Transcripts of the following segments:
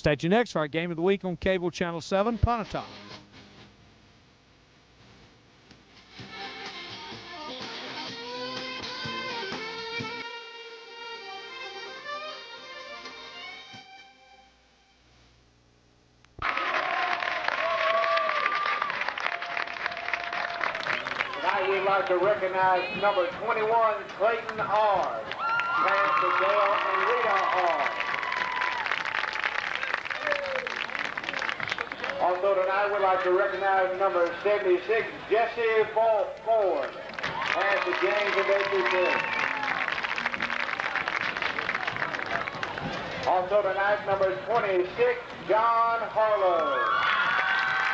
Stay tuned next for our Game of the Week on Cable Channel 7, Pontotoc. Tonight we'd like to recognize number 21, Clayton R. Parents of Dale and Rita R. Also tonight we'd like to recognize number 76, Jesse Ford. Parents of James and Becky King. Also tonight number 26, John Harlow.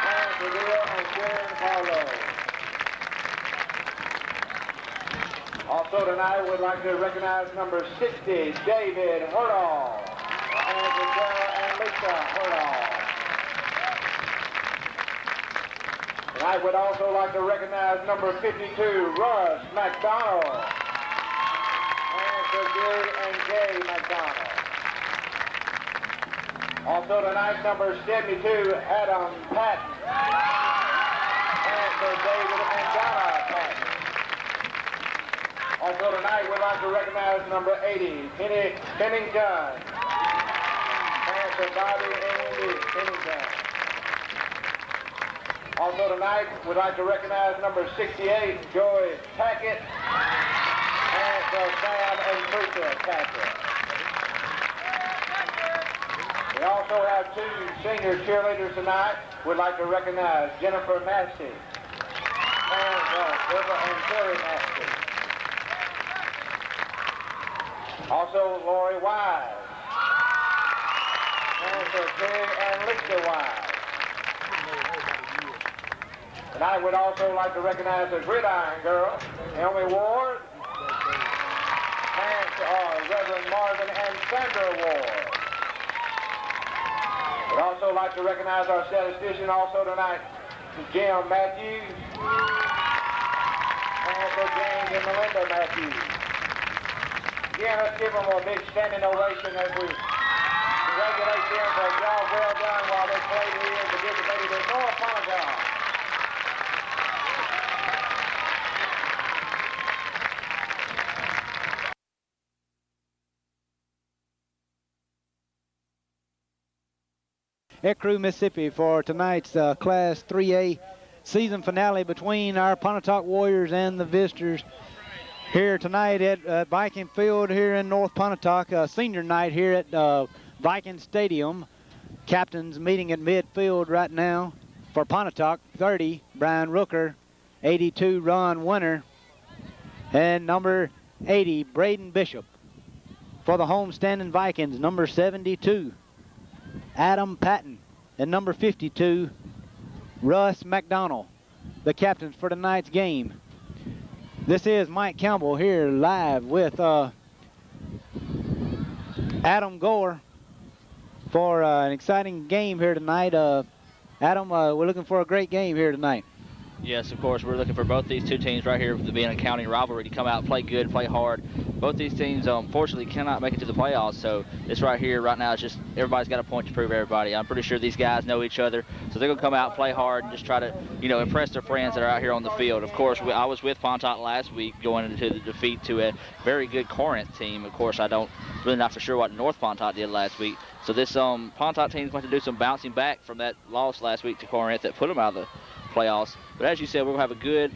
Parents of Bill and Sharon Harlow. Also tonight, we'd like to recognize number 60, David Hurdall, and Sarah and Lisa Hurdall. Tonight, we'd also like to recognize number 52, Russ McDonald, and Sir Gary and Kay McDonald. Also tonight, number 72, Adam Patton, and Sir David and Donna Patton. Also tonight, we'd like to recognize number 80, Penny Pennington. Parents of Bobby and Wendy Pennington. Also tonight, we'd like to recognize number 68, Joy Tackett. Parents of Sam and Teresa Tackett. We also have two senior cheerleaders tonight. We'd like to recognize Jennifer Massey. Parents of Deborah and Terry Massey. Also, Lori Wise. Parents of Terry and Lisa Wise. Tonight, we'd also like to recognize the Gridiron Girl, Naomi Ward. Parents are Reverend Marvin and Sandra Ward. We'd also like to recognize our statistician also tonight, Jim Matthews. Parents of James and Melinda Matthews. Again, let's give them a big standing ovation as we congratulate them for a job well done while they played here to give the baby to North Pontotoc. Ecru, Mississippi for tonight's Class 3A season finale between our Pontotoc Warriors and the visitors here tonight at Viking Field here in North Pontotoc. Senior night here at Viking Stadium. Captains meeting at midfield right now for Pontotoc. 30, Brian Rooker. 82, Ron Winter. And number 80, Braden Bishop. For the homestanding Vikings, number 72, Adam Patton. And number 52, Russ McDonald. The captains for tonight's game. This is Mike Campbell here live with Adam Gore for an exciting game here tonight. Adam, we're looking for a great game here tonight. Yes, of course, we're looking for both these two teams right here, being a county rivalry, to come out, play good, play hard. Both these teams, unfortunately, cannot make it to the playoffs, so this right here, right now, is just everybody's got a point to prove everybody. I'm pretty sure these guys know each other, so they're going to come out, play hard, and just try to, impress their friends that are out here on the field. Of course, I was with Pontotoc last week going into the defeat to a very good Corinth team. Of course, I don't really not for sure what North Pontotoc did last week. So this Pontotoc team is going to do some bouncing back from that loss last week to Corinth that put them out of the playoffs. But as you said, we're going to have a good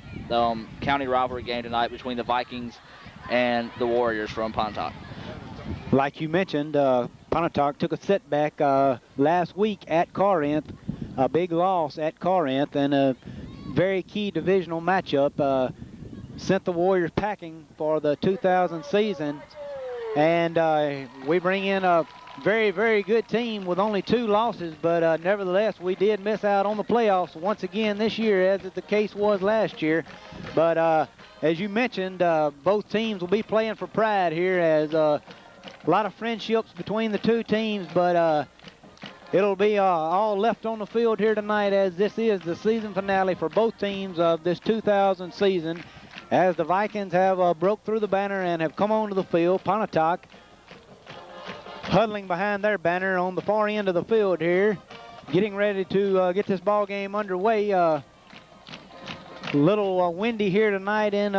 county rivalry game tonight between the Vikings and the Warriors from Pontotoc. Like you mentioned, Pontotoc took a setback last week at Corinth, a big loss at Corinth, and a very key divisional matchup. Sent the Warriors packing for the 2000 season, and we bring in a very, very good team with only 2 losses, but nevertheless, we did miss out on the playoffs once again this year, as the case was last year. But as you mentioned, both teams will be playing for pride here, as a lot of friendships between the two teams, but it'll be all left on the field here tonight, as this is the season finale for both teams of this 2000 season, as the Vikings have broke through the banner and have come onto the field. Pontotoc huddling behind their banner on the far end of the field here, getting ready to get this ball game underway. A little windy here tonight in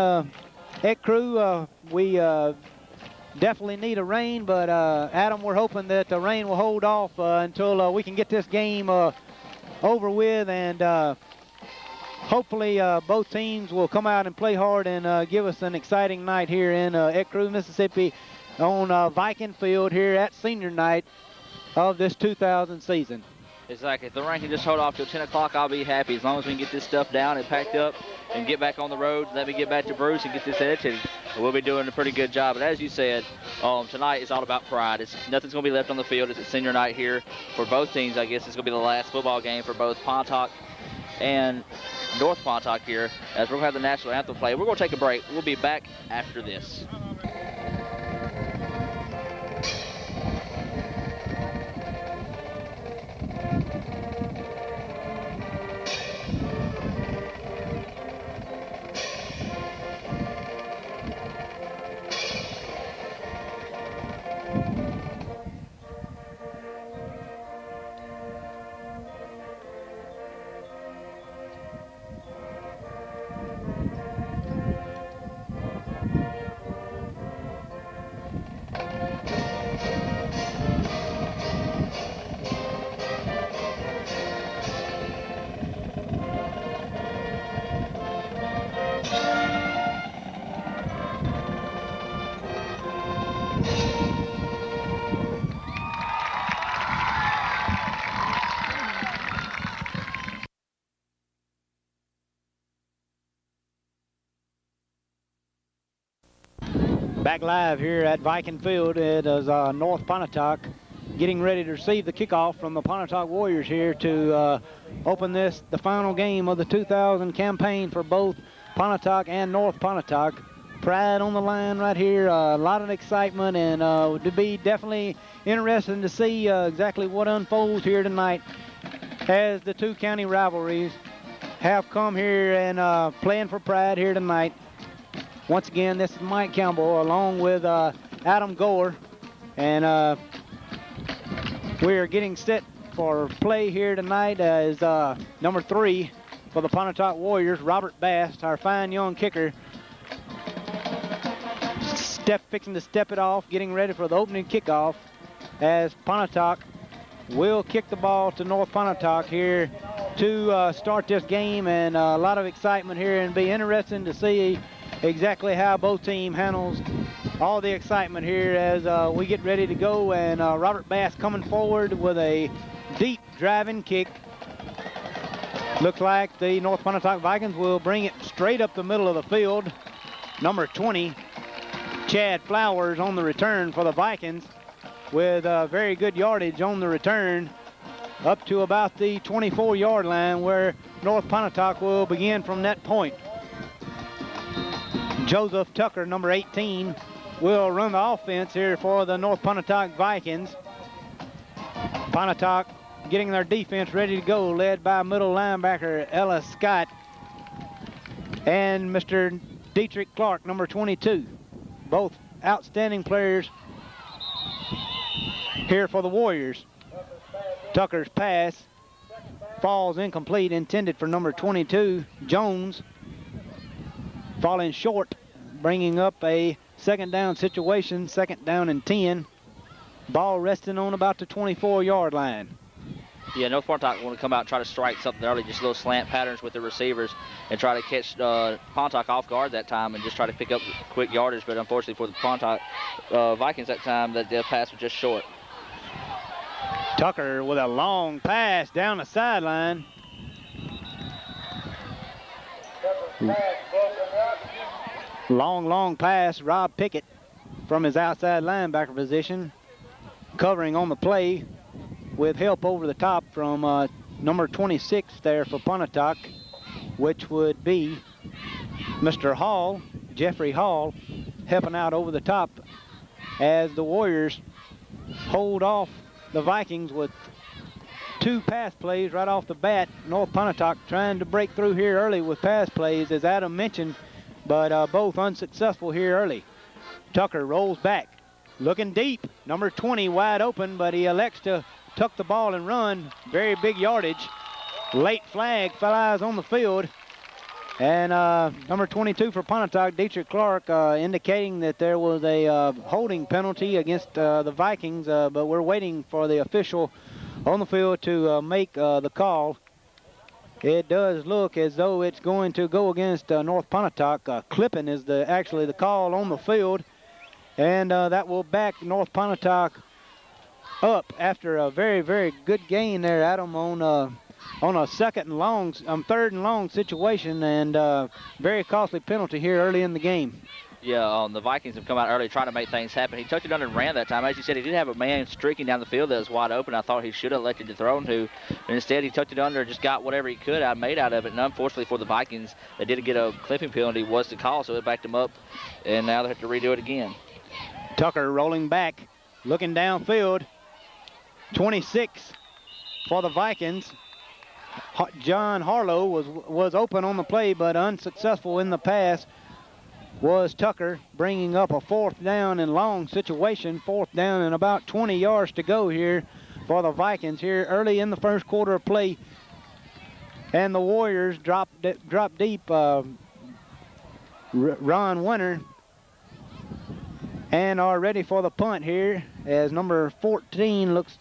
Ecru. We definitely need a rain, but Adam, we're hoping that the rain will hold off until we can get this game over with, and hopefully both teams will come out and play hard and give us an exciting night here in Ecru, Mississippi, on Viking Field here at senior night of this 2000 season. Exactly. If the rain can just hold off till 10 o'clock, I'll be happy. As long as we can get this stuff down and packed up and get back on the road, let me get back to Bruce and get this edited. We'll be doing a pretty good job. But as you said, tonight is all about pride. Nothing's going to be left on the field. It's a senior night here for both teams. I guess it's going to be the last football game for both Pontotoc and North Pontotoc here, as we're going to have the national anthem play. We're going to take a break. We'll be back after this. Back live here at Viking Field. It is North Pontotoc getting ready to receive the kickoff from the Pontotoc Warriors here to open the final game of the 2000 campaign for both Pontotoc and North Pontotoc. Pride on the line right here, a lot of excitement, and to be definitely interesting to see exactly what unfolds here tonight as the two county rivalries have come here and playing for pride here tonight. Once again, this is Mike Campbell along with Adam Gore, and we are getting set for play here tonight as number 3 for the Pontotoc Warriors, Robert Bass, our fine young kicker, fixing to step it off, getting ready for the opening kickoff as Pontotoc will kick the ball to North Pontotoc here to start this game, and a lot of excitement here, and be interesting to see exactly how both teams handles all the excitement here as we get ready to go. And Robert Bass coming forward with a deep driving kick. Looks like the North Pontotoc Vikings will bring it straight up the middle of the field. Number 20, Chad Flowers, on the return for the Vikings with very good yardage on the return up to about the 24-yard line, where North Pontotoc will begin from that point. Joseph Tucker, number 18, will run the offense here for the North Pontotoc Vikings. Pontotoc getting their defense ready to go, led by middle linebacker Ellis Scott and Mr. Dietrich Clark, number 22. Both outstanding players here for the Warriors. Tucker's pass falls incomplete, intended for number 22, Jones. Falling short, bringing up a second down situation, 2nd down and 10. Ball resting on about the 24-yard line. Yeah, North Pontotoc want to come out and try to strike something early, just little slant patterns with the receivers, and try to catch Pontotoc off guard that time and just try to pick up quick yardage. But unfortunately for the Pontotoc Vikings that time, that the pass was just short. Tucker with a long pass down the sideline. Long pass. Rob Pickett from his outside linebacker position, covering on the play with help over the top from number 26 there for Pontotoc, which would be Mr. Hall, Jeffrey Hall, helping out over the top as the Warriors hold off the Vikings with 2 pass plays right off the bat. North Pontotoc trying to break through here early with pass plays, as Adam mentioned, but both unsuccessful here early. Tucker rolls back, looking deep. Number 20 wide open, but he elects to tuck the ball and run. Very big yardage. Late flag flies on the field. And number 22 for Pontotoc, Dietrich Clark, indicating that there was a holding penalty against the Vikings, but we're waiting for the official on the field to make the call. It does look as though it's going to go against North Pontotoc. Clipping is actually the call on the field, and that will back North Pontotoc up after a very, very good gain there, Adam, on a third and long situation, and very costly penalty here early in the game. Yeah, the Vikings have come out early trying to make things happen. He tucked it under and ran that time. As you said, he did have a man streaking down the field that was wide open. I thought he should have elected to throw him to. But instead, he tucked it under and just got whatever he could made out of it. And unfortunately for the Vikings, they did get a clipping penalty was the call, so it backed him up. And now they have to redo it again. Tucker rolling back, looking downfield. 26 for the Vikings. John Harlow was open on the play, but unsuccessful in the pass. Was Tucker, bringing up a 4th down and long situation. 4th down and about 20 yards to go here for the Vikings here early in the first quarter of play. And the Warriors drop deep. Ron Winter, and are ready for the punt here as number 14 looks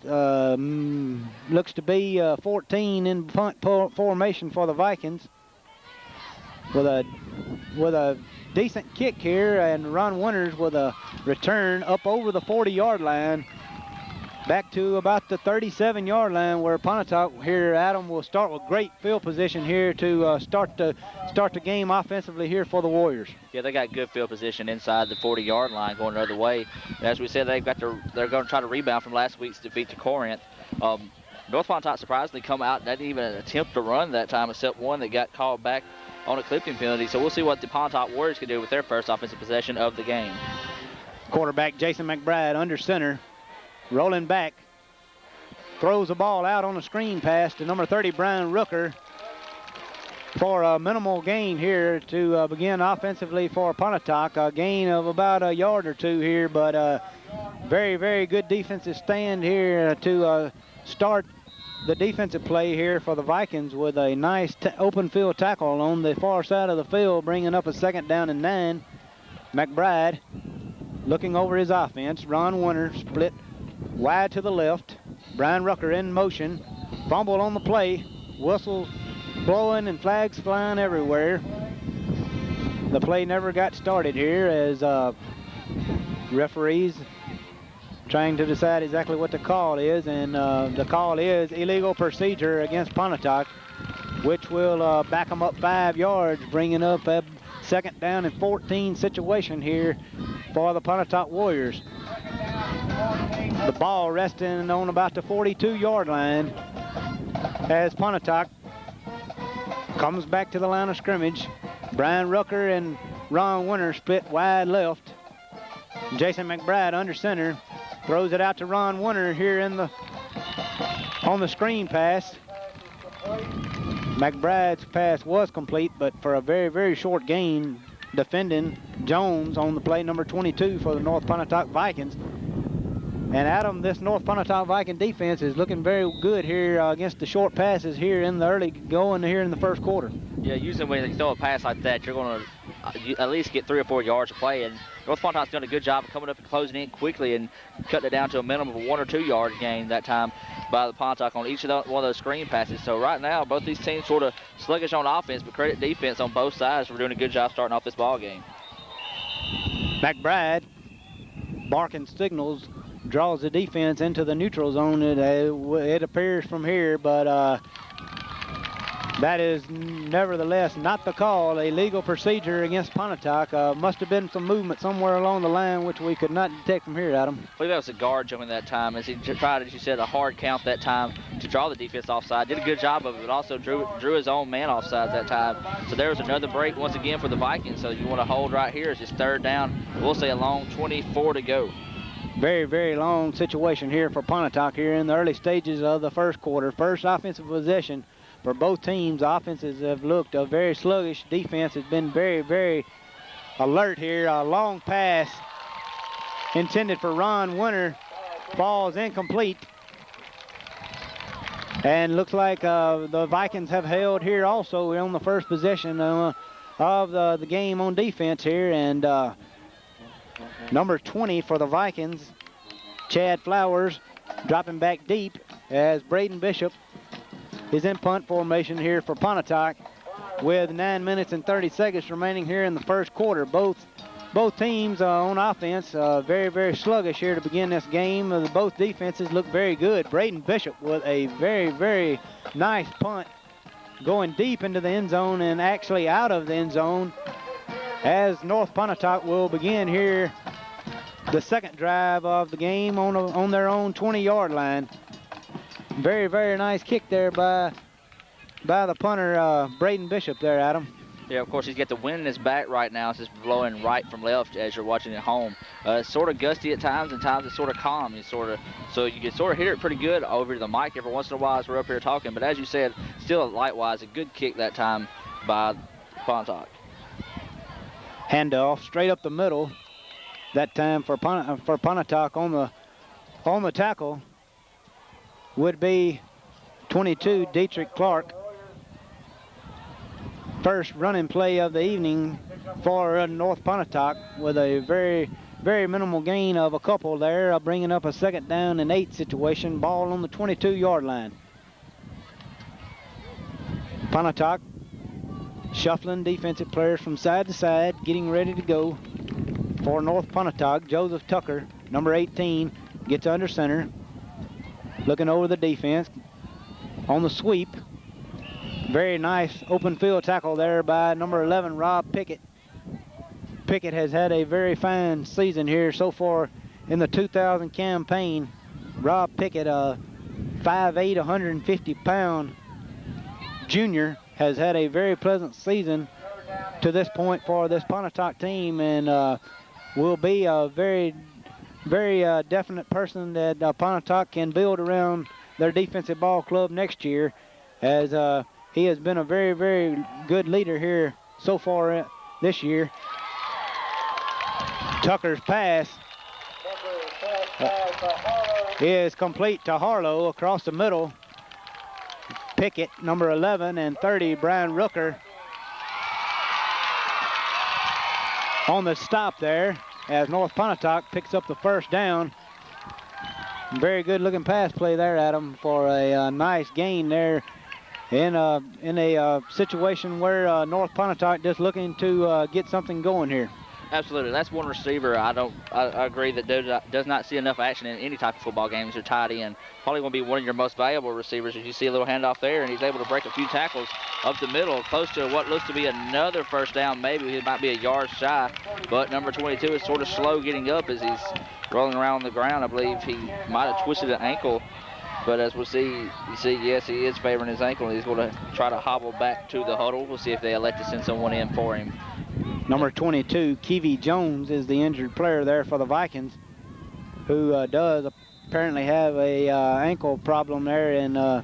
to be 14 in punt formation for the Vikings. With a decent kick here, and Ron Winters with a return up over the 40-yard line, back to about the 37-yard line, where Pontotoc here, Adam, will start with great field position here to start the game offensively here for the Warriors. Yeah, they got good field position inside the 40-yard line going the other way. And as we said, they're going to try to rebound from last week's defeat to Corinth. North Pontotoc surprisingly come out and didn't even attempt to run that time, except one that got called back on a clipping penalty. So we'll see what the Pontotoc Warriors can do with their first offensive possession of the game. Quarterback Jason McBride under center, rolling back, throws the ball out on a screen pass to number 30, Brian Rooker, for a minimal gain here to begin offensively for Pontotoc. A gain of about a yard or two here, but very, very good defensive stand here to start the defensive play here for the Vikings, with a nice open field tackle on the far side of the field, bringing up a 2nd down and 9. McBride looking over his offense. Ron Winter split wide to the left. Brian Rucker in motion. Fumble on the play. Whistles blowing and flags flying everywhere. The play never got started here as referees trying to decide exactly what the call is, and the call is illegal procedure against Pontotoc, which will back them up 5 yards, bringing up a 2nd down and 14 situation here for the Pontotoc Warriors. The ball resting on about the 42-yard line as Pontotoc comes back to the line of scrimmage. Brian Rucker and Ron Winter split wide left. Jason McBride under center. Throws it out to Ron Winter here on the screen pass. McBride's pass was complete, but for a very, very short gain, defending Jones on the play, number 22 for the North Pontotoc Vikings. And Adam, this North Pontotoc Viking defense is looking very good here against the short passes here in the early going here in the first quarter. Yeah, usually when you throw a pass like that, you're going to at least get 3 or 4 yards of play. And North Pontotoc's done a good job of coming up and closing in quickly and cutting it down to a minimum of a 1 or 2 yard gain that time by the Pontotoc on each of one of those screen passes. So right now, both these teams sort of sluggish on offense, but credit defense on both sides for doing a good job starting off this ball game. McBride barking signals, draws the defense into the neutral zone. It appears from here, but that is nevertheless not the call. A legal procedure against Pontotoc. Must have been some movement somewhere along the line, which we could not detect from here, Adam. I believe that was a guard jumping that time, as he tried, as you said, a hard count that time to draw the defense offside. Did a good job of it, but also drew his own man offside that time. So there was another break once again for the Vikings. So you want to hold right here. It's just 3rd down. We'll say a long 24 to go. Very, very long situation here for Pontotoc here in the early stages of the first quarter. First offensive possession for both teams. Offenses have looked very sluggish. Defense has been very, very alert here. A long pass intended for Ron Winter falls incomplete. And looks like the Vikings have held here also. We're on the first possession of the game on defense here. And number 20 for the Vikings, Chad Flowers, dropping back deep as Braden Bishop is in punt formation here for Pontotoc with 9 minutes and 30 seconds remaining here in the first quarter. Both teams on offense very, very sluggish here to begin this game. Both defenses look very good. Braden Bishop with a very, very nice punt going deep into the end zone and actually out of the end zone as North Pontotoc will begin here the second drive of the game on their own 20-yard line. Very, very nice kick there by the punter, Braden Bishop there, Adam. Yeah, of course, he's got the wind in his back right now. It's just blowing right from left as you're watching at home. It's sort of gusty at times, and times it's sort of calm. So you can sort of hear it pretty good over the mic every once in a while as we're up here talking. But as you said, still likewise a good kick that time by Pontotoc. Handoff straight up the middle. That time for Pontotoc on the tackle would be 22 Dietrich Clark. First running play of the evening for North Pontotoc with a very, very minimal gain of a couple there, bringing up a 2nd down and 8 situation. Ball on the 22-yard line. Pontotoc shuffling defensive players from side to side, getting ready to go for North Pontotoc. Joseph Tucker, number 18, gets under center, looking over the defense on the sweep. Very nice open field tackle there by number 11, Rob Pickett. Pickett has had a very fine season here so far in the 2000 campaign. Rob Pickett, a 5'8", 150-pound junior, has had a very pleasant season to this point for this Pontotoc team, and will be a very, very definite person that Pontotoc can build around their defensive ball club next year, as he has been a very, very good leader here so far this year. Tucker's pass is complete to Harlow across the middle. Pickett, number 11, and 30, Brian Rooker, on the stop there as North Pontotoc picks up the first down. Very good looking pass play there, Adam, for a nice gain there in a situation where North Pontotoc just looking to get something going here. Absolutely. That's one receiver I agree that does not see enough action in any type of football games. You're tied in. Probably going to be one of your most valuable receivers as you see a little handoff there, and he's able to break a few tackles up the middle, close to what looks to be another first down. Maybe he might be a yard shy, but number 22 is sort of slow getting up as he's rolling around on the ground. I believe he might have twisted an ankle, but as we'll see, yes, he is favoring his ankle, and he's going to try to hobble back to the huddle. We'll see if they elect to send someone in for him. Number 22, Keevy Jones, is the injured player there for the Vikings, who does apparently have a ankle problem there, and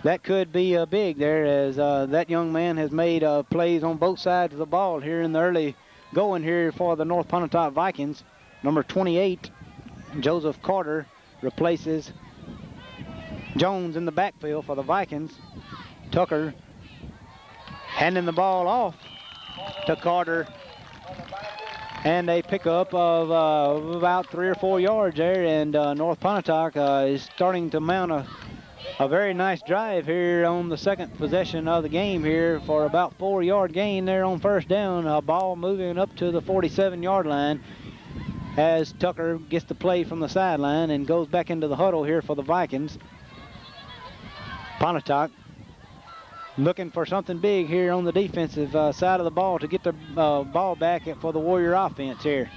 that could be big there, as that young man has made plays on both sides of the ball here in the early going here for the North Pontotoc Vikings. Number 28, Joseph Carter, replaces Jones in the backfield for the Vikings. Tucker handing the ball off to Carter, and a pickup of about 3 or 4 yards there, and North Pontotoc is starting to mount a very nice drive here on the second possession of the game here for about 4-yard gain there on first down. A ball moving up to the 47-yard line as Tucker gets the play from the sideline and goes back into the huddle here for the Vikings. Pontotoc looking for something big here on the defensive side of the ball to get the ball back for the Warrior offense here.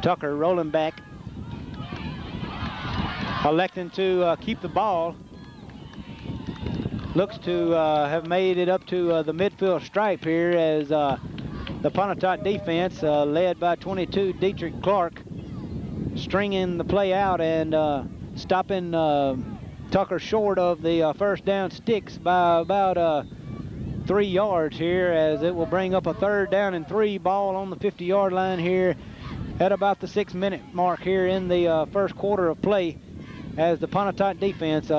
Tucker rolling back, electing to keep the ball. Looks to have made it up to the midfield stripe here as the Pontotoc defense, led by 22 Dietrich Clark, stringing the play out and stopping Tucker short of the first down sticks by about 3 yards here, as it will bring up a 3rd down and 3. Ball on the 50-yard line here at about the 6-minute mark here in the first quarter of play, as the Pontotoc defense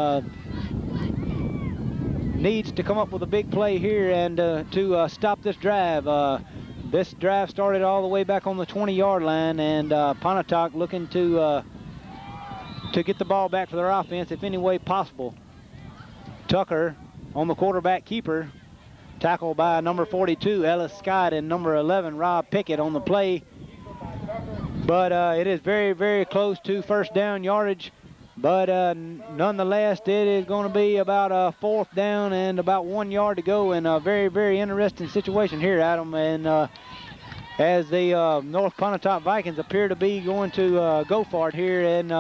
needs to come up with a big play here and to stop this drive. This drive started all the way back on the 20-yard line, and Pontotoc looking to get the ball back for their offense if any way possible. Tucker on the quarterback keeper, tackled by number 42, Ellis Scott, and number 11, Rob Pickett on the play. But it is very, very close to first down yardage. But nonetheless, it is going to be about a 4th down and about 1 yard to go, and a very, very interesting situation here, Adam. And as the North Pontotoc Vikings appear to be going to go for it here in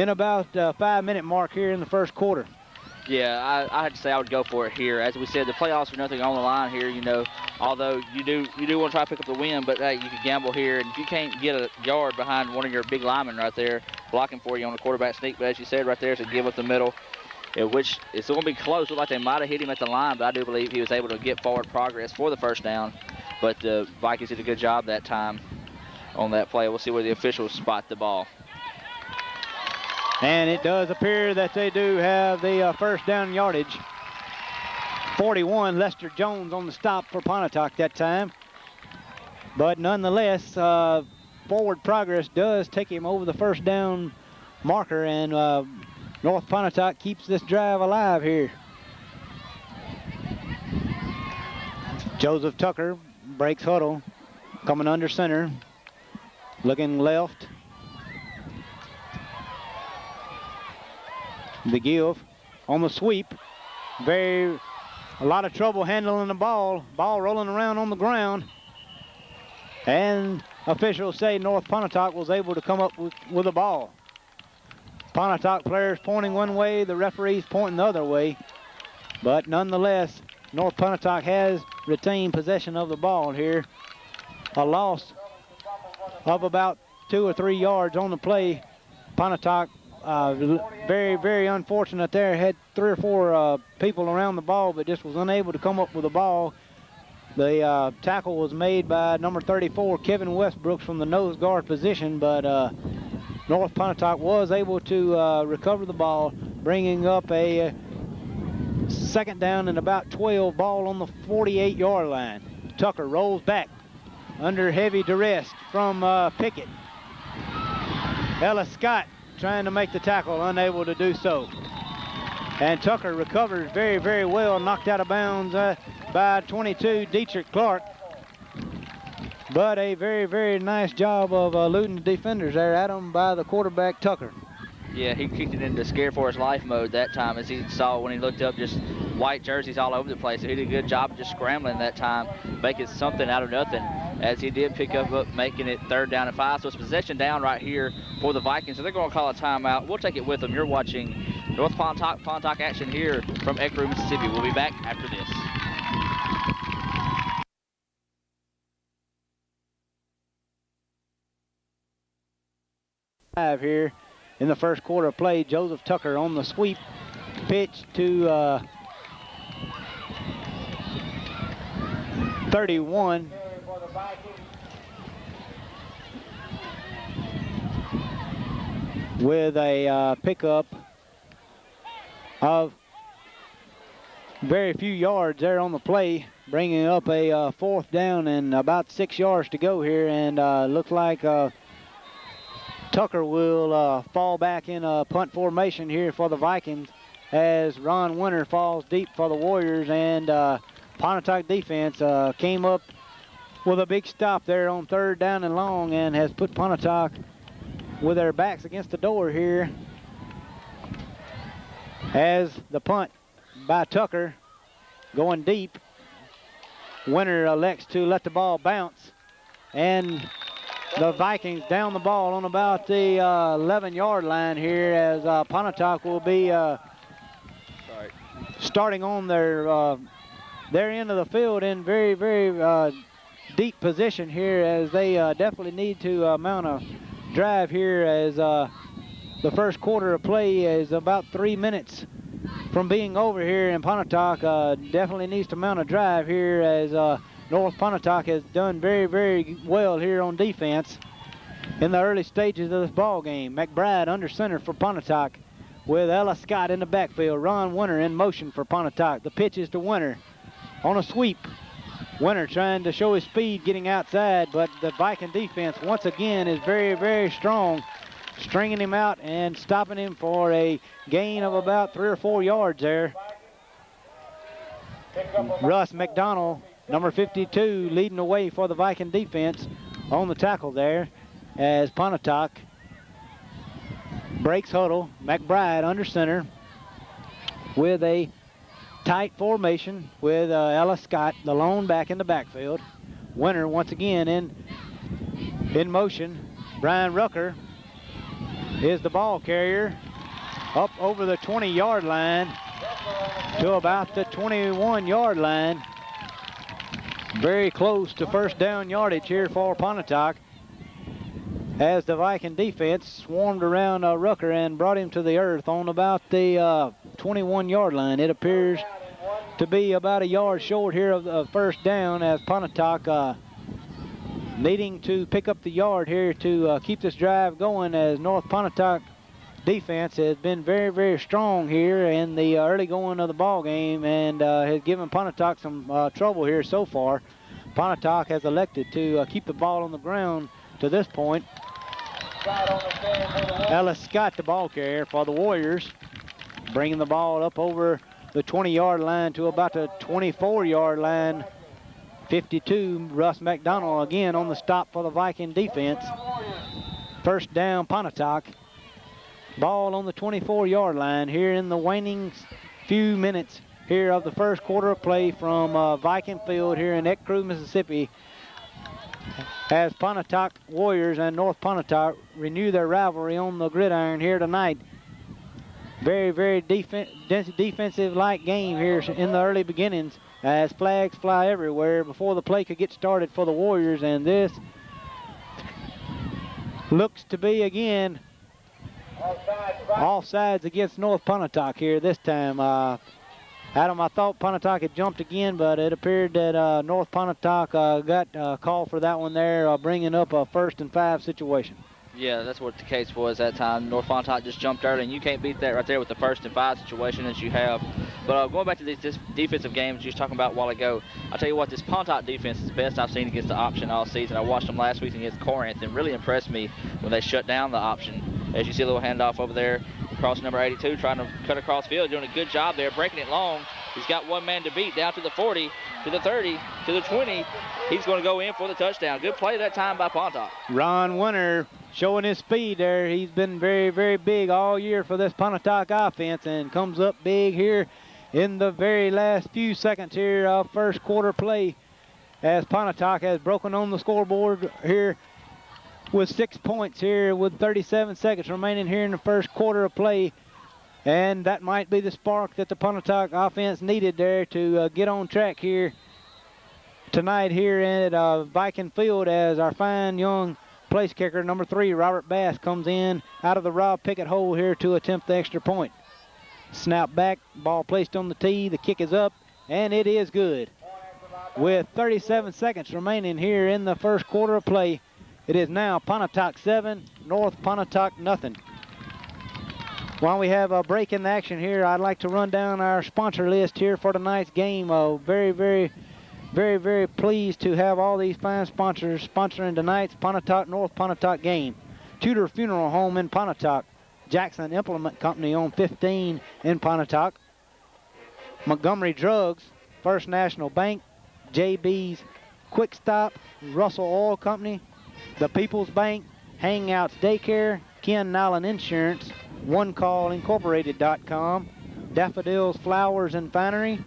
about 5-minute mark here in the first quarter. Yeah, I had to say I would go for it here. As we said, the playoffs are nothing on the line here, you know. Although you do want to try to pick up the win, but hey, you can gamble here. And if you can't get a yard behind one of your big linemen right there, blocking for you on the quarterback sneak, but as you said right there, it's a give up the middle, which it's going to be close. Looked like they might have hit him at the line, but I do believe he was able to get forward progress for the first down. But the Vikings did a good job that time on that play. We'll see where the officials spot the ball. And it does appear that they do have the first down yardage. 41, Lester Jones on the stop for Pontotoc that time. But nonetheless, forward progress does take him over the first down marker, and North Pontotoc keeps this drive alive here. Joseph Tucker breaks huddle, coming under center, looking left. The give on the sweep. A lot of trouble handling the ball. Ball rolling around on the ground. And officials say North Pontotoc was able to come up with a ball. Pontotoc players pointing one way, the referees pointing the other way. But nonetheless, North Pontotoc has retained possession of the ball here. A loss of about 2 or 3 yards on the play. Pontotoc very, very unfortunate there. Had 3 or 4 people around the ball, but just was unable to come up with the ball. The tackle was made by number 34, Kevin Westbrooks, from the nose guard position, but North Pontotoc was able to recover the ball, bringing up a 2nd down and about 12, ball on the 48-yard line. Tucker rolls back under heavy duress from Pickett. Ellis Scott trying to make the tackle, unable to do so. And Tucker recovers very, very well, knocked out of bounds by 22, Dietrich Clark. But a very, very nice job of eluding the defenders there, Adam, by the quarterback, Tucker. Yeah, he kicked it into scared for his life mode that time, as he saw when he looked up, just white jerseys all over the place. So he did a good job of just scrambling that time, making something out of nothing, as he did pick up, making it 3rd down and 5. So it's possession down right here for the Vikings. So they're going to call a timeout. We'll take it with them. You're watching North Pontotoc action here from Ecru, Mississippi. We'll be back after this. Here in the first quarter of play, Joseph Tucker on the sweep pitch to 31. With a pickup of very few yards there on the play, bringing up a 4th down and about 6 yards to go here, and looks like Tucker will fall back in a punt formation here for the Vikings, as Ron Winter falls deep for the Warriors, and Pontotoc defense came up with a big stop there on 3rd down and long, and has put Pontotoc with their backs against the door here, as the punt by Tucker going deep. Winter elects to let the ball bounce, and the Vikings down the ball on about the 11-yard line here, as Pontotoc will be starting on their end of the field in very, very deep position here, as they definitely need to mount a drive here, as the first quarter of play is about 3 minutes from being over here, and Pontotoc definitely needs to mount a drive here, as North Pontotoc has done very, very well here on defense. in the early stages of this ball game. McBride under center for Pontotoc with Ella Scott in the backfield. Ron Winter in motion for Pontotoc. The pitch is to Winter on a sweep. Winter trying to show his speed getting outside, but the Viking defense once again is very, very strong, stringing him out and stopping him for a gain of about 3 or 4 yards there. Russ McDonald, number 52, leading the way for the Viking defense on the tackle there as Pontotoc breaks huddle. McBride under center with a tight formation with Ella Scott, the lone back in the backfield. Winter once again in motion. Brian Rucker is the ball carrier up over the 20-yard line to about the 21-yard line. Very close to first down yardage here for Pontotoc as the Viking defense swarmed around Rucker and brought him to the earth on about the 21-yard line. It appears to be about a yard short here of first down as Pontotoc needing to pick up the yard here to keep this drive going, as North Pontotoc defense has been very, very strong here in the early going of the ball game and has given Pontotoc some trouble here so far. Pontotoc has elected to keep the ball on the ground to this point. Ellis Scott, the ball carrier for the Warriors, bringing the ball up over the 20-yard line to about the 24-yard line. 52, Russ McDonald again on the stop for the Viking defense. First down, Pontotoc. Ball on the 24-yard line here in the waning few minutes here of the first quarter of play from Viking Field here in Eck Crew, Mississippi, as Pontotoc Warriors and North Pontotoc renew their rivalry on the gridiron here tonight. Very, very defensive-like game here in the early beginnings as flags fly everywhere before the play could get started for the Warriors, and this looks to be again offsides against North Pontotoc here this time. Adam, I thought Pontotoc had jumped again, but it appeared that North Pontotoc got called for that one there, bringing up a 1st and 5 situation. Yeah, that's what the case was that time. North Pontotoc just jumped early, and you can't beat that right there with the 1st and 5 situation that you have. But going back to this defensive games you was talking about a while ago, I'll tell you what, this Pontotoc defense is the best I've seen against the option all season. I watched them last week against Corinth, and really impressed me when they shut down the option. As you see a little handoff over there across number 82, trying to cut across field, doing a good job there, breaking it long. He's got one man to beat, down to the 40, to the 30, to the 20. He's going to go in for the touchdown. Good play that time by Pontotoc. Ron Winter showing his speed there. He's been very, very big all year for this Pontotoc offense and comes up big here in the very last few seconds here of first quarter play as Pontotoc has broken on the scoreboard here with 6 points here with 37 seconds remaining here in the first quarter of play. And that might be the spark that the Pontotoc offense needed there to get on track here tonight here at Viking Field, as our fine young place kicker, number 3, Robert Bass, comes in out of the Rob Pickett hole here to attempt the extra point. Snap back, ball placed on the tee, the kick is up, and it is good. With 37 seconds remaining here in the first quarter of play, it is now Pontotoc 7, North Pontotoc nothing. While we have a break in the action here, I'd like to run down our sponsor list here for tonight's game. Very, very pleased to have all these fine sponsors sponsoring tonight's Pontotoc North Pontotoc game. Tudor Funeral Home in Pontotoc. Jackson Implement Company on 15 in Pontotoc. Montgomery Drugs, First National Bank, JB's Quick Stop, Russell Oil Company, The People's Bank, Hangouts Daycare, Ken Nollen Insurance, OneCallIncorporated.com, Daffodils Flowers and Finery,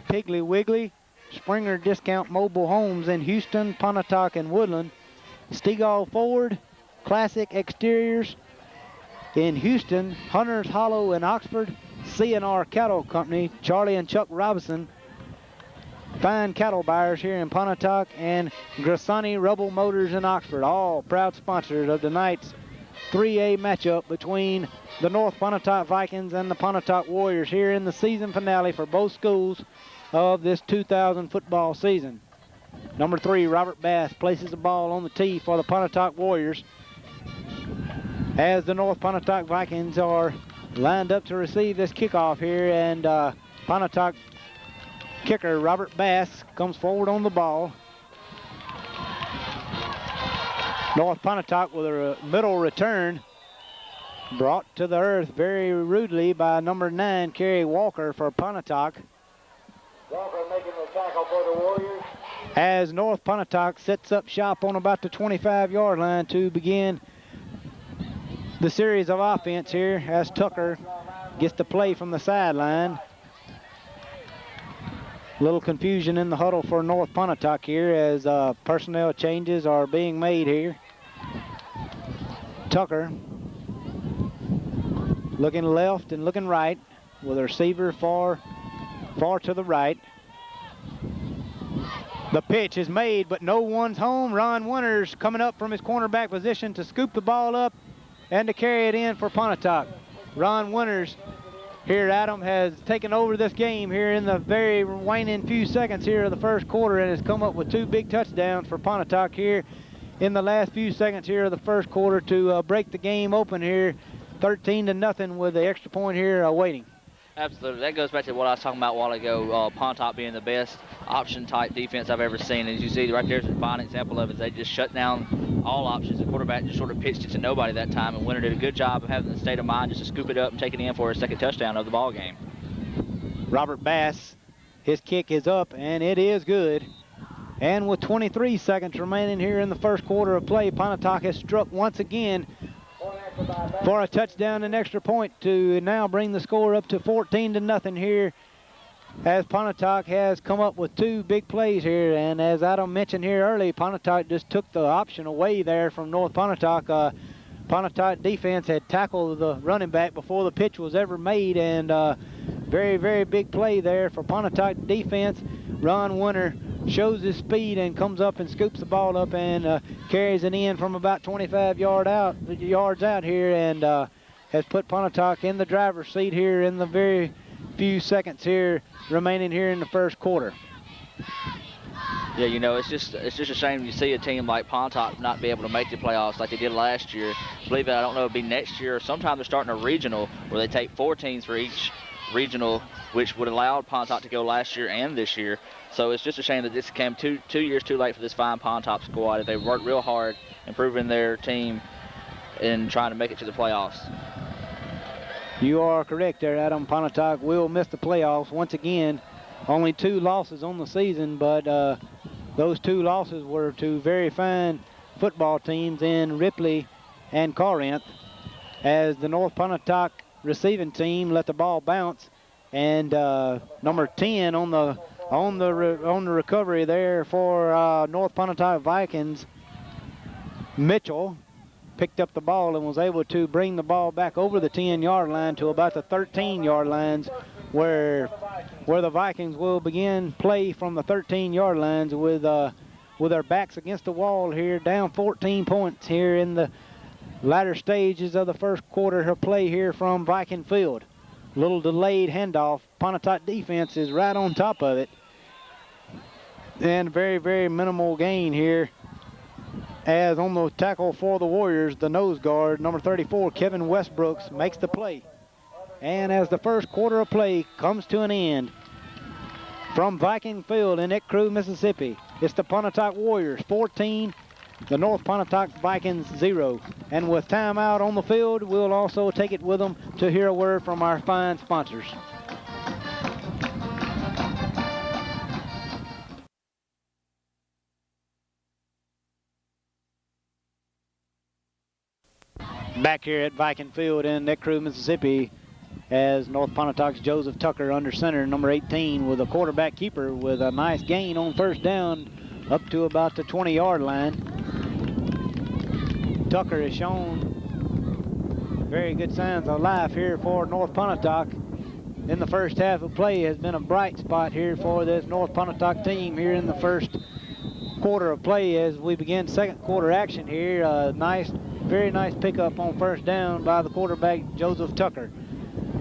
Piggly Wiggly, Springer Discount Mobile Homes in Houston, Pontotoc, and Woodland, Stegall Ford, Classic Exteriors in Houston, Hunters Hollow in Oxford, CNR Cattle Company, Charlie and Chuck Robinson, fine cattle buyers here in Pontotoc, and Grassani Rebel Motors in Oxford, all proud sponsors of tonight's 3A matchup between the North Pontotoc Vikings and the Pontotoc Warriors here in the season finale for both schools of this 2000 football season. Number 3, Robert Bass, places the ball on the tee for the Pontotoc Warriors. as the North Pontotoc Vikings are lined up to receive this kickoff here, and Pontotoc kicker Robert Bass comes forward on the ball. North Pontotoc with a middle return, brought to the earth very rudely by number 9, Kerry Walker for Pontotoc. Walker making the tackle for the Warriors. As North Pontotoc sets up shop on about the 25-yard line to begin the series of offense here, as Tucker gets the play from the sideline. Little confusion in the huddle for North Pontotoc here as personnel changes are being made here. Tucker looking left and looking right with a receiver far to the right. The pitch is made, but no one's home. Ron Winters coming up from his cornerback position to scoop the ball up and to carry it in for Pontotoc. Ron Winters here, Adam, has taken over this game here in the very waning few seconds here of the first quarter and has come up with 2 big touchdowns for Pontotoc here in the last few seconds here of the first quarter to break the game open here, 13-0 with the extra point here awaiting. Absolutely. That goes back to what I was talking about a while ago, Pontotoc being the best option-type defense I've ever seen. And as you see right there's a fine example of it. They just shut down all options. The quarterback just sort of pitched it to nobody that time, and Winter did a good job of having the state of mind just to scoop it up and take it in for a second touchdown of the ball game. Robert Bass, his kick is up, and it is good. And with 23 seconds remaining here in the first quarter of play, Pontotoc has struck once again for a touchdown and extra point to now bring the score up to 14-0 here, as Pontotoc has come up with 2 big plays here. And as Adam mentioned here early, Pontotoc just took the option away there from North Pontotoc. Pontotoc defense had tackled the running back before the pitch was ever made, and very, very big play there for Pontotoc defense. Ron Winter shows his speed and comes up and scoops the ball up and carries it in from about 25 yards out here, and has put Pontotoc in the driver's seat here in the very few seconds here remaining here in the first quarter. Yeah, you know, it's just a shame you see a team like Pontotoc not be able to make the playoffs like they did last year. I believe that, I don't know, it'll be next year or sometime they're starting a regional where they take 4 teams for each regional, which would allow Pontotoc to go last year and this year. So it's just a shame that this came two years too late for this fine Pontotoc squad. They worked real hard improving their team and trying to make it to the playoffs. You are correct there, Adam. Pontotoc will miss the playoffs once again. Only 2 losses on the season, but those 2 losses were to very fine football teams in Ripley and Corinth, as the North Pontotoc receiving team let the ball bounce, and number 10 on the recovery there for North Pontotoc Vikings, Mitchell, picked up the ball and was able to bring the ball back over the 10-yard line to about the 13-yard lines, where the Vikings will begin play from the 13-yard lines with their backs against the wall here, down 14 points here in the latter stages of the first quarter of play here from Viking Field. Little delayed handoff. Pontotoc defense is right on top of it. And very, very minimal gain here, as on the tackle for the Warriors, the nose guard, number 34, Kevin Westbrooks, makes the play. And as the first quarter of play comes to an end, from Viking Field in Ecru, Mississippi, it's the Pontotoc Warriors 14, the North Pontotoc Vikings 0. And with timeout on the field, we'll also take it with them to hear a word from our fine sponsors. Back here at Viking Field in Ecru, Mississippi, as North Pontotoc's Joseph Tucker under center, number 18, with a quarterback keeper with a nice gain on first down up to about the 20-yard line. Tucker has shown very good signs of life here for North Pontotoc. In the first half of play has been a bright spot here for this North Pontotoc team here in the first quarter of play as we begin second quarter action here. Very nice pickup on first down by the quarterback, Joseph Tucker.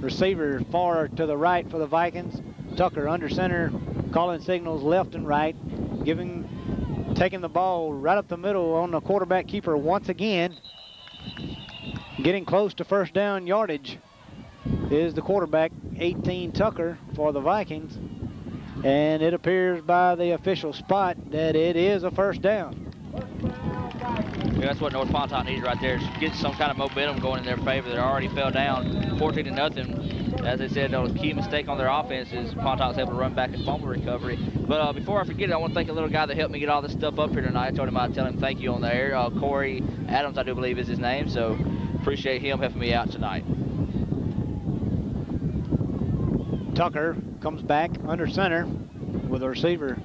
Receiver far to the right for the Vikings. Tucker under center, calling signals left and right, taking the ball right up the middle on the quarterback keeper once again. Getting close to first down yardage is the quarterback, 18 Tucker for the Vikings. And it appears by the official spot that it is a first down. Yeah, that's what North Pontotoc needs right there, is get some kind of momentum going in their favor. They already fell down 14-0. As I said, a key mistake on their offense is Pontotoc's able to run back and fumble recovery. But before I forget it, I want to thank a little guy that helped me get all this stuff up here tonight. I told him I'd tell him thank you on the air. Corey Adams, I do believe, is his name. So appreciate him helping me out tonight. Tucker comes back under center with a receiver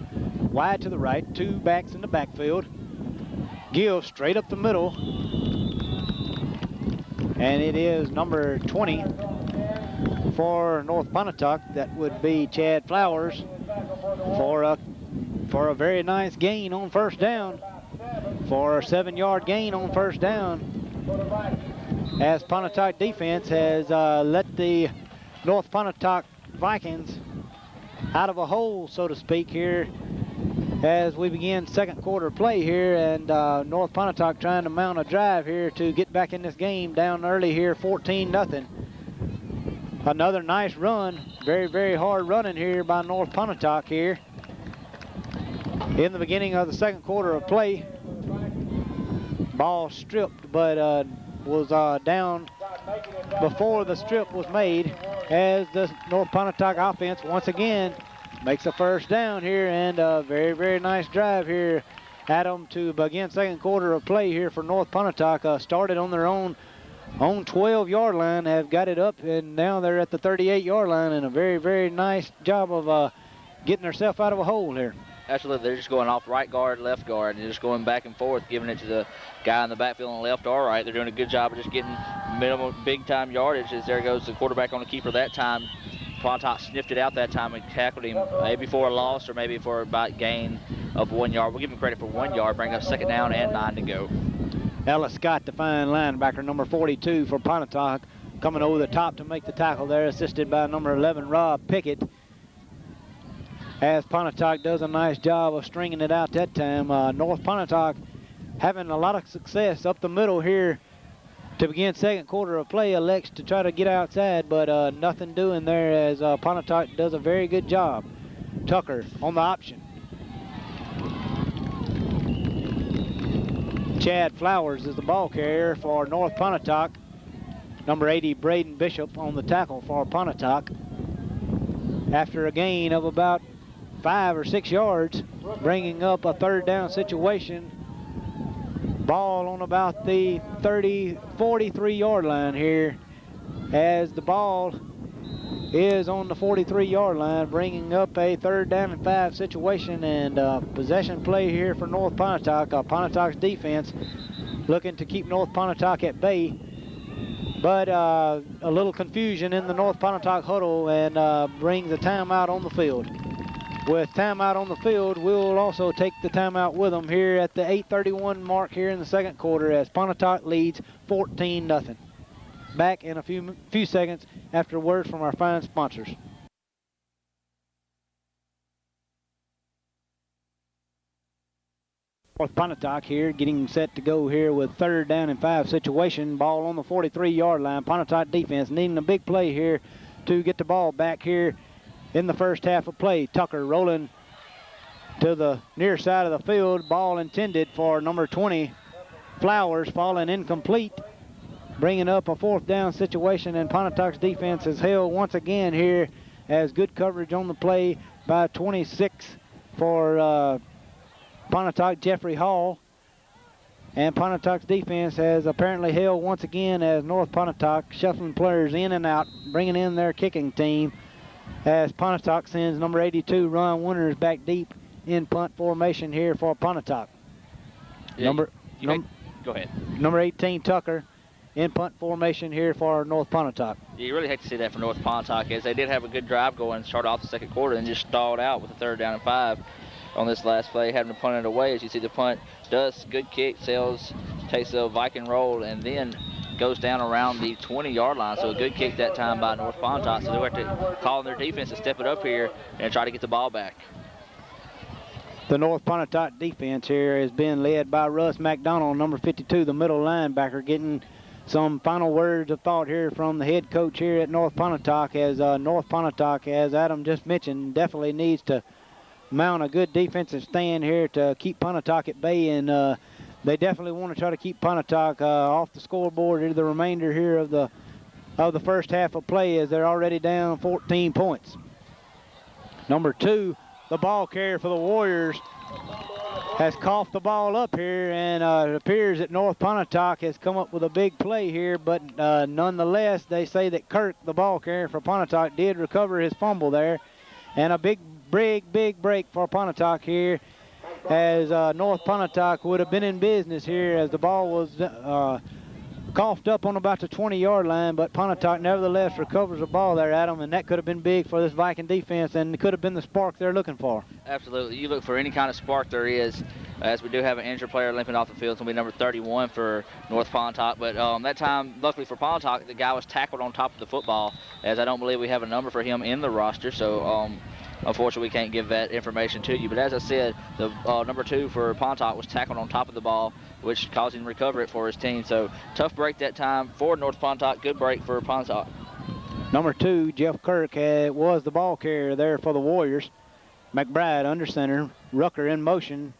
wide to the right, 2 backs in the backfield. Gill straight up the middle. And it is number 20 for North Pontotoc. That would be Chad Flowers for a very nice gain on first down. For a 7-yard gain on first down. As Pontotoc defense has let the North Pontotoc Vikings out of a hole, so to speak, here as we begin second quarter play here, and North Pontotoc trying to mount a drive here to get back in this game down early here, 14-0. Another nice run, very, very hard running here by North Pontotoc here in the beginning of the second quarter of play. Ball stripped, but was down before the strip was made, as the North Pontotoc offense once again makes a first down here, and a very, very nice drive here at them to begin second quarter of play here for North Pontotoc. Started on their own 12-yard line, have got it up, and now they're at the 38-yard line, and a very, very nice job of getting themselves out of a hole here. Absolutely, they're just going off right guard, left guard, and just going back and forth, giving it to the guy in the backfield on the left or right. They're doing a good job of just getting minimal big-time yardage, as there goes the quarterback on the keeper that time. Pontotoc sniffed it out that time and tackled him, maybe for a loss or maybe for about gain of 1 yard. We'll give him credit for 1 yard, bring up second down and 9 to go. Ellis Scott, the fine linebacker, number 42 for Pontotoc, coming over the top to make the tackle there, assisted by number 11, Rob Pickett. As Pontotoc does a nice job of stringing it out that time. North Pontotoc having a lot of success up the middle here to begin second quarter of play. Elects to try to get outside, but nothing doing there, as Pontotoc does a very good job. Tucker on the option. Chad Flowers is the ball carrier for North Pontotoc. Number 80, Braden Bishop on the tackle for Pontotoc. After a gain of about 5 or 6 yards, bringing up a third down situation. Ball on about the 43-yard line here, as the ball is on the 43-yard line, bringing up a third down and 5 situation, and possession play here for North Pontotoc. Pontotoc's defense looking to keep North Pontotoc at bay, but a little confusion in the North Pontotoc huddle, and brings a timeout on the field. With timeout on the field, we'll also take the timeout with them here at the 8:31 mark here in the second quarter, as Pontotoc leads 14-0. Back in a few seconds after words from our fine sponsors. North Pontotoc here getting set to go here with third down and 5 situation. Ball on the 43-yard line. Pontotoc defense needing a big play here to get the ball back here in the first half of play. Tucker rolling to the near side of the field. Ball intended for number 20, Flowers, falling incomplete, bringing up a fourth down situation, and Pontotoc's defense is held once again here, as good coverage on the play by 26 for Pontotoc, Jeffrey Hall. And Pontotoc's defense has apparently held once again, as North Pontotoc shuffling players in and out, bringing in their kicking team, as Pontotoc sends number 82, Ron Winters, back deep in punt formation here for Pontotoc. Yeah, go ahead. Number 18, Tucker, in punt formation here for North Pontotoc. Yeah, you really hate to see that for North Pontotoc, as they did have a good drive going, start off the second quarter, and just stalled out with a third down and 5 on this last play, having to punt it away. As you see, the punt does good kick, takes a Viking roll, and then goes down around the 20-yard line. So a good kick that time by North Pontotoc. So they have to call on their defense to step it up here and try to get the ball back. The North Pontotoc defense here has been led by Russ McDonald, number 52, the middle linebacker, getting some final words of thought here from the head coach here at North Pontotoc, as North Pontotoc, as Adam just mentioned, definitely needs to mount a good defensive stand here to keep Pontotoc at bay, and they definitely want to try to keep Pontotoc off the scoreboard in the remainder here of the first half of play, as they're already down 14 points. Number 2, the ball carrier for the Warriors, has coughed the ball up here, and it appears that North Pontotoc has come up with a big play here, but nonetheless, they say that Kirk, the ball carrier for Pontotoc, did recover his fumble there, and a big break for Pontotoc here, as North Pontotoc would have been in business here, as the ball was coughed up on about the 20-yard line, but Pontotoc nevertheless recovers the ball there, Adam, and that could have been big for this Viking defense, and it could have been the spark they're looking for. Absolutely. You look for any kind of spark there is, as we do have an injured player limping off the field. It's going to be number 31 for North Pontotoc, but that time, luckily for Pontotoc, the guy was tackled on top of the football, as I don't believe we have a number for him in the roster, so unfortunately, we can't give that information to you. But as I said, the number 2 for Pontotoc was tackled on top of the ball, which caused him to recover it for his team. So tough break that time for North Pontotoc. Good break for Pontotoc. Number 2, Jeff Kirk, was the ball carrier there for the Warriors. McBride under center. Rucker in motion.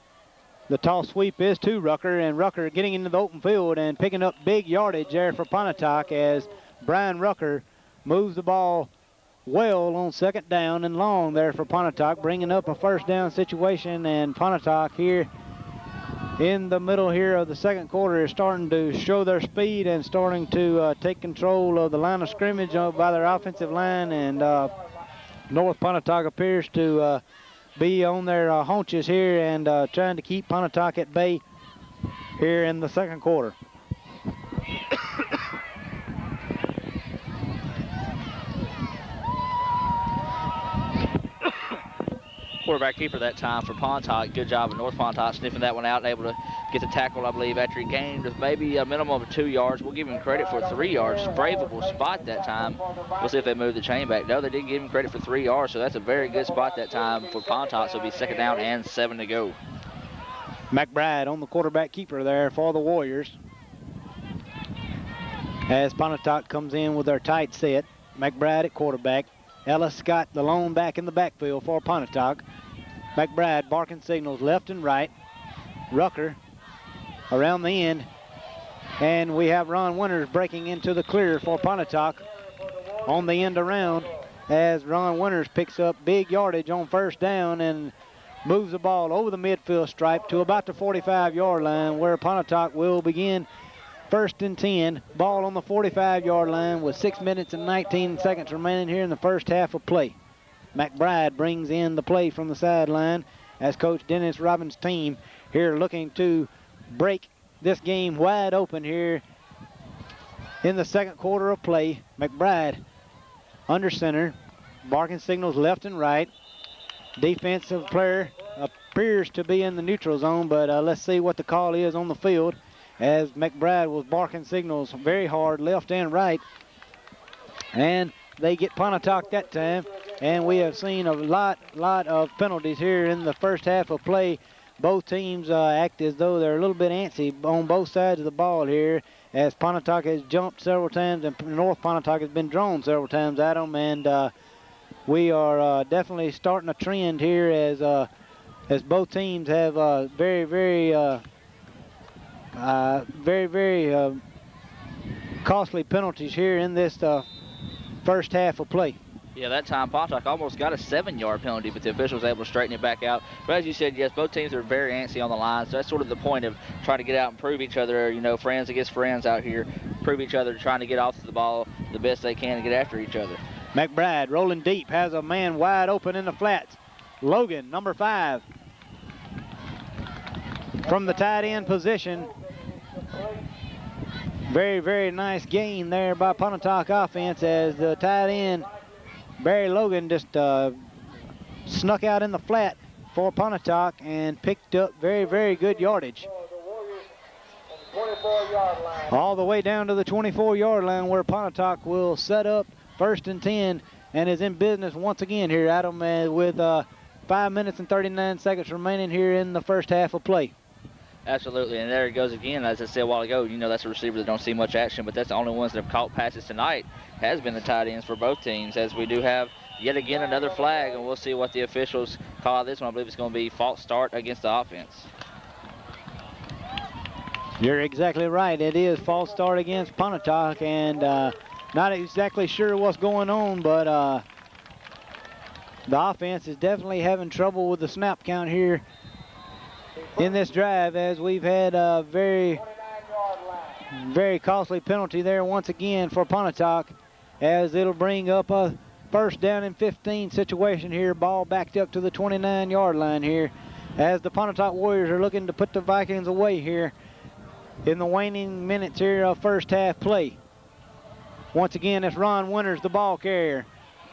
The toss sweep is to Rucker, and Rucker getting into the open field and picking up big yardage there for Pontotoc, as Brian Rucker moves the ball well on second down and long there for Pontotoc, bringing up a first down situation, and Pontotoc here in the middle here of the second quarter is starting to show their speed and starting to take control of the line of scrimmage by their offensive line, and North Pontotoc appears to be on their haunches here and trying to keep Pontotoc at bay here in the second quarter. Quarterback keeper that time for Pontotoc. Good job of North Pontotoc sniffing that one out and able to get the tackle, I believe, after he gained maybe a minimum of 2 yards. We'll give him credit for 3 yards. Braveable spot that time. We'll see if they move the chain back. No, they didn't give him credit for 3 yards, so that's a very good spot that time for Pontotoc. So it'll be second down and 7 to go. McBride on the quarterback keeper there for the Warriors, as Pontotoc comes in with their tight set. McBride at quarterback. Ellis got the lone back in the backfield for Pontotoc. McBride barking signals left and right. Rucker around the end. And we have Ron Winters breaking into the clear for Pontotoc on the end around, as Ron Winters picks up big yardage on first down and moves the ball over the midfield stripe to about the 45-yard line, where Pontotoc will begin first and 10, ball on the 45-yard line with 6 minutes and 19 seconds remaining here in the first half of play. McBride brings in the play from the sideline, as Coach Dennis Robbins' team here looking to break this game wide open here in the second quarter of play. McBride under center, barking signals left and right. Defensive player appears to be in the neutral zone, but let's see what the call is on the field, as McBride was barking signals very hard left and right, and they get Pontotoc that time. And we have seen a lot of penalties here in the first half of play. Both teams act as though they're a little bit antsy on both sides of the ball here, as Pontotoc has jumped several times and North Pontotoc has been drawn several times at them, and we are definitely starting a trend here as both teams have very costly penalties here in this first half of play. Yeah, that time Pontotoc almost got a 7-yard penalty, but the official was able to straighten it back out. But as you said, yes, both teams are very antsy on the line, so that's sort of the point of trying to get out and prove each other, you know, friends against friends out here, prove each other, trying to get off the ball the best they can and get after each other. McBride rolling deep, has a man wide open in the flats. Logan, number 5. From the tight end position. Very nice gain there by Pontotoc offense, as the tight end, Barry Logan, just snuck out in the flat for Pontotoc and picked up very good yardage. All the way down to the 24-yard line, where Pontotoc will set up first and 10 and is in business once again here, Adam, with 5 minutes and 39 seconds remaining here in the first half of play. Absolutely, and there it goes again. As I said a while ago, that's a receiver that don't see much action, but that's the only ones that have caught passes tonight has been the tight ends for both teams, as we do have yet again another flag, and we'll see what the officials call this one. I believe it's going to be false start against the offense. You're exactly right. It is false start against Pontotoc, and not exactly sure what's going on, but the offense is definitely having trouble with the snap count here in this drive, as we've had a very costly penalty there once again for Pontotoc, as it'll bring up a first down and 15 situation here. Ball backed up to the 29-yard line here, as the Pontotoc Warriors are looking to put the Vikings away here in the waning minutes here of first half play. Once again, it's Ron Winters, the ball carrier.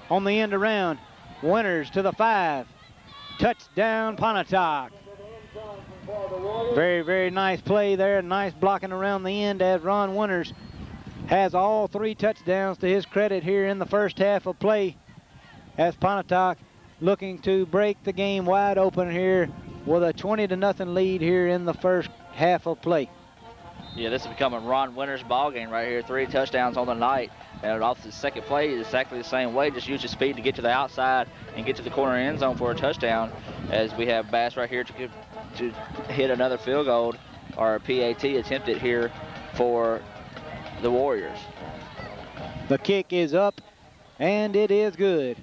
On the end around, Winters to the 5. Touchdown, Pontotoc. Very, very nice play there. Nice blocking around the end, as Ron Winters has all 3 touchdowns to his credit here in the first half of play, as Pontotoc looking to break the game wide open here with a 20-0 lead here in the first half of play. Yeah, this is becoming Ron Winters' ball game right here. 3 touchdowns on the night. And off the second play, is exactly the same way. Just use his speed to get to the outside and get to the corner end zone for a touchdown. As we have Bass right here to hit another field goal, or a PAT attempted here for the Warriors. The kick is up, and it is good.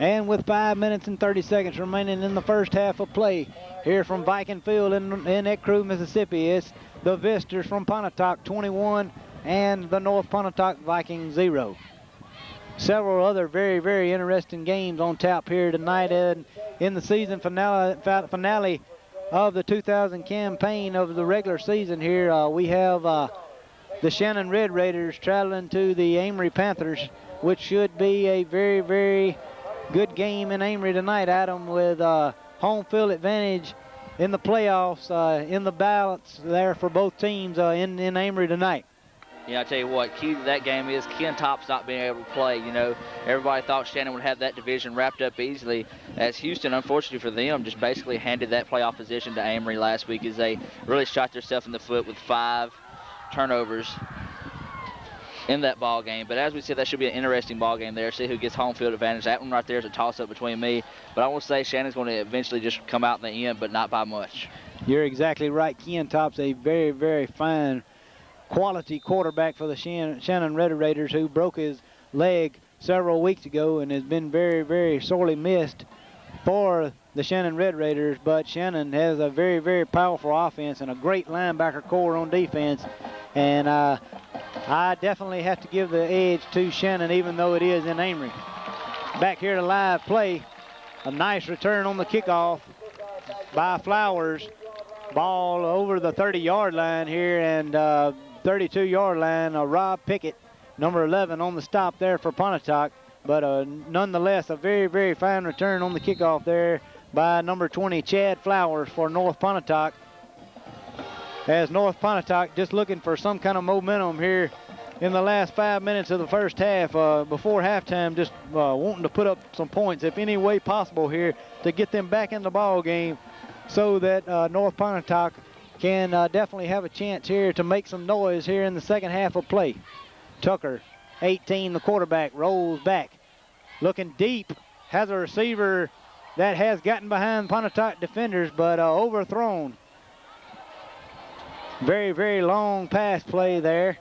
And with 5 minutes and 30 seconds remaining in the first half of play here from Viking Field in Ecru, Mississippi, it's the Visitors from Pontotoc 21 and the North Pontotoc Vikings 0. Several other very, very interesting games on tap here tonight, and in the season finale of the 2000 campaign of the regular season here, we have the Shannon Red Raiders traveling to the Amory Panthers, which should be a very, very good game in Amory tonight, Adam, with home field advantage in the playoffs, in the balance there for both teams in Amory tonight. Yeah, I tell you what, key to that game is Ken Tops not being able to play. Everybody thought Shannon would have that division wrapped up easily, as Houston, unfortunately for them, just basically handed that playoff position to Amory last week, as they really shot themselves in the foot with 5 turnovers in that ball game. But as we said, that should be an interesting ball game there. See who gets home field advantage. That one right there is a toss-up between me. But I will say Shannon's going to eventually just come out in the end, but not by much. You're exactly right. Ken Tops, a very, very fine quality quarterback for the Shannon Red Raiders, who broke his leg several weeks ago and has been very, very sorely missed for the Shannon Red Raiders. But Shannon has a very, very powerful offense and a great linebacker core on defense. And I definitely have to give the edge to Shannon, even though it is in Amory. Back here to live play. A nice return on the kickoff by Flowers. Ball over the 30-yard line here, and 32-yard line, Rob Pickett, number 11, on the stop there for Pontotoc. But nonetheless, a very, very fine return on the kickoff there by number 20, Chad Flowers, for North Pontotoc. As North Pontotoc just looking for some kind of momentum here in the last 5 minutes of the first half, before halftime, just wanting to put up some points, if any way possible here, to get them back in the ball game, so that North Pontotoc can definitely have a chance here to make some noise here in the second half of play. Tucker, 18, the quarterback, rolls back, looking deep, has a receiver that has gotten behind Pontotoc defenders, but overthrown. Very, very long pass play there,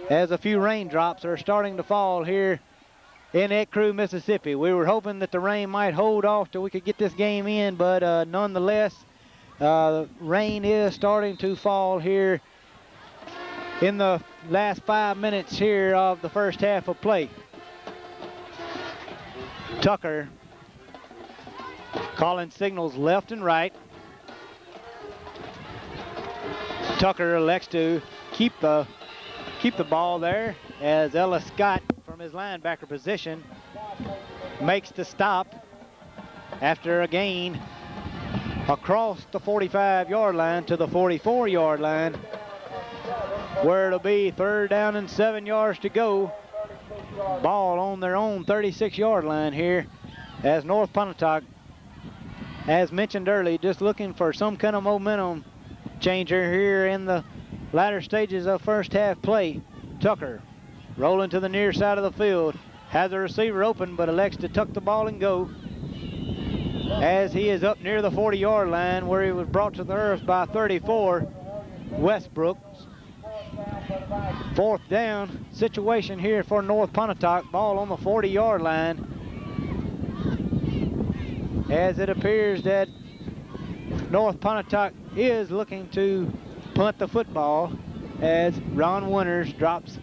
as a few raindrops are starting to fall here in Ecru, Mississippi. We were hoping that the rain might hold off till we could get this game in, but nonetheless, rain is starting to fall here in the last 5 minutes here of the first half of play. Tucker calling signals left and right. Tucker elects to keep the ball there, as Ellis Scott from his linebacker position makes the stop after a gain across the 45-yard line to the 44-yard line, where it'll be 3rd down and 7 yards to go. Ball on their own 36-yard line here, as North Pontotoc, as mentioned earlier, just looking for some kind of momentum changer here in the latter stages of first half play. Tucker rolling to the near side of the field. Has the receiver open, but elects to tuck the ball and go, as he is up near the 40-yard line, where he was brought to the earth by 34, Westbrook. Fourth down situation here for North Pontotoc. Ball on the 40-yard line, as it appears that North Pontotoc is looking to punt the football, as Ron Winters drops